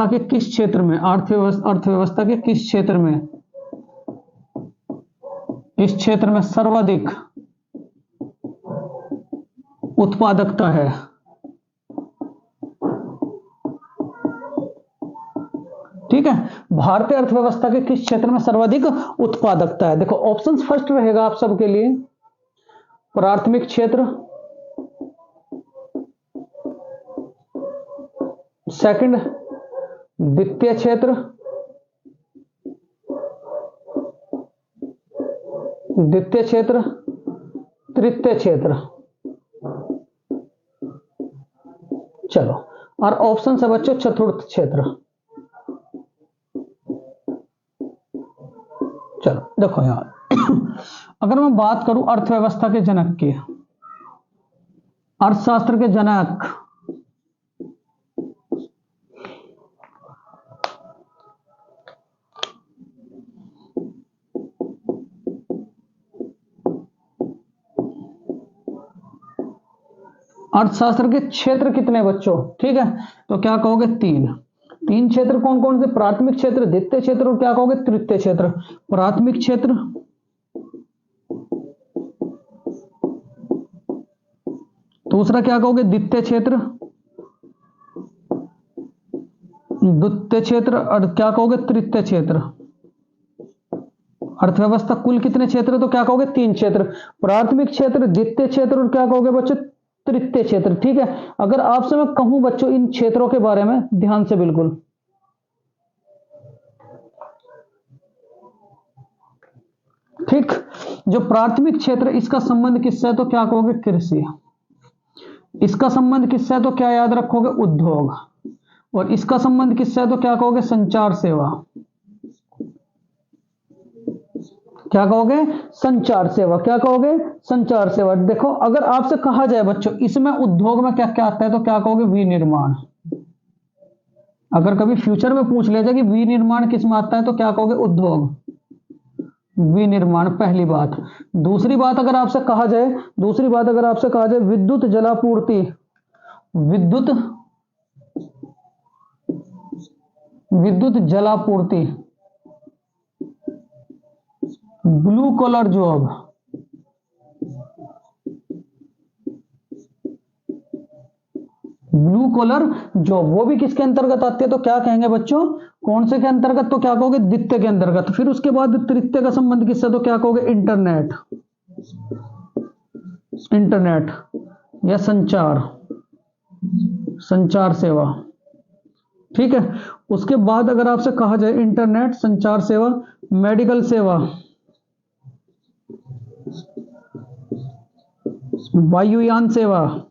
के किस क्षेत्र में, अर्थव्यवस्था के किस क्षेत्र में, इस क्षेत्र में सर्वाधिक उत्पादकता है? ठीक है, भारतीय अर्थव्यवस्था के किस क्षेत्र में सर्वाधिक उत्पादकता है? देखो ऑप्शंस फर्स्ट रहेगा आप सबके लिए, प्राथमिक क्षेत्र, सेकंड द्वितीय क्षेत्र, तृतीय क्षेत्र। चलो, और ऑप्शन है बच्चों चतुर्थ क्षेत्र। चलो देखो यार अगर मैं बात करूं अर्थव्यवस्था के जनक की, अर्थशास्त्र के जनक, अर्थशास्त्र के क्षेत्र कितने बच्चों? ठीक है, तो क्या कहोगे? 3 क्षेत्र कौन कौन से? प्राथमिक क्षेत्र, द्वितीय क्षेत्र और क्या कहोगे? तृतीय क्षेत्र। प्राथमिक क्षेत्र, दूसरा क्या कहोगे? द्वितीय क्षेत्र, और क्या कहोगे? तृतीय क्षेत्र। अर्थव्यवस्था कुल कितने क्षेत्र? तो क्या कहोगे? 3 क्षेत्र, प्राथमिक क्षेत्र, द्वितीय क्षेत्र और क्या कहोगे बच्चों? तृतीय क्षेत्र। ठीक है, अगर आपसे मैं कहूं बच्चों इन क्षेत्रों के बारे में, ध्यान से बिल्कुल, ठीक, जो प्राथमिक क्षेत्र इसका संबंध किससे है? तो क्या कहोगे? कृषि। इसका संबंध किससे है? तो क्या याद रखोगे? उद्योग। और इसका संबंध किससे है? तो क्या कहोगे? संचार सेवा। क्या कहोगे? संचार सेवा। क्या कहोगे? संचार सेवा। देखो अगर आपसे कहा जाए बच्चों इसमें उद्योग में क्या क्या आता है तो क्या कहोगे? विनिर्माण। अगर कभी फ्यूचर में पूछ ले जाए कि विनिर्माण किस में आता है तो क्या कहोगे? उद्योग, विनिर्माण, पहली बात। दूसरी बात अगर आपसे कहा जाए विद्युत जलापूर्ति, विद्युत जलापूर्ति, blue collar job, blue collar job, वो भी किसके अंतर्गत आती है तो क्या कहेंगे बच्चों? कौन से के अंतर्गत? तो क्या कहोगे? द्वितीय के अंतर्गत। फिर उसके बाद तृतीय का संबंध किससे तो क्या कहोगे? इंटरनेट, इंटरनेट या संचार, संचार सेवा। ठीक है। उसके बाद अगर आपसे कहा जाए इंटरनेट, संचार सेवा, मेडिकल सेवा, वायुयान सेवा,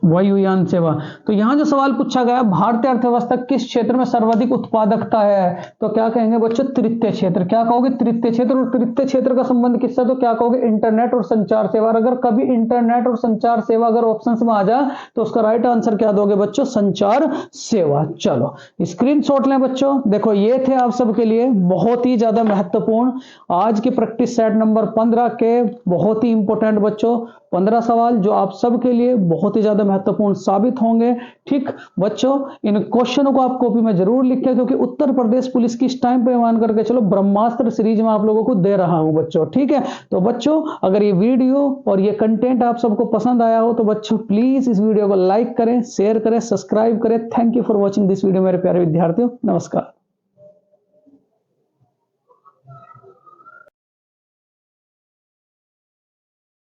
वायुयान सेवा। तो यहां जो सवाल पूछा गया भारतीय अर्थव्यवस्था किस क्षेत्र में सर्वाधिक उत्पादकता है तो क्या कहेंगे बच्चों? तृतीय क्षेत्र। क्या कहोगे? तृतीय क्षेत्र। और तृतीय क्षेत्र का संबंध किससे तो क्या कहोगे? इंटरनेट और संचार सेवा। अगर कभी इंटरनेट और संचार सेवा अगर ऑप्शंस में आ जाए तो उसका राइट आंसर क्या दोगे बच्चों? संचार सेवा। चलो स्क्रीनशॉट लें बच्चों। देखो ये थे आप सबके लिए बहुत ही ज्यादा महत्वपूर्ण आज की प्रैक्टिस सेट नंबर 15 के बहुत ही इंपॉर्टेंट बच्चों 15 सवाल जो आप सबके लिए बहुत ही ज्यादा महत्वपूर्ण साबित होंगे। ठीक बच्चों, इन क्वेश्चनों को आप कॉपी में जरूर लिखें क्योंकि उत्तर प्रदेश पुलिस की इस टाइम पे मान करके चलो ब्रह्मास्त्र सीरीज में आप लोगों को दे रहा हूं बच्चों। ठीक है, तो बच्चों अगर ये वीडियो और ये कंटेंट आप सबको पसंद आया हो तो बच्चों प्लीज इस वीडियो को लाइक करें, शेयर करें, सब्सक्राइब करें। Thank you for watching this video मेरे प्यारे विद्यार्थियों। नमस्कार।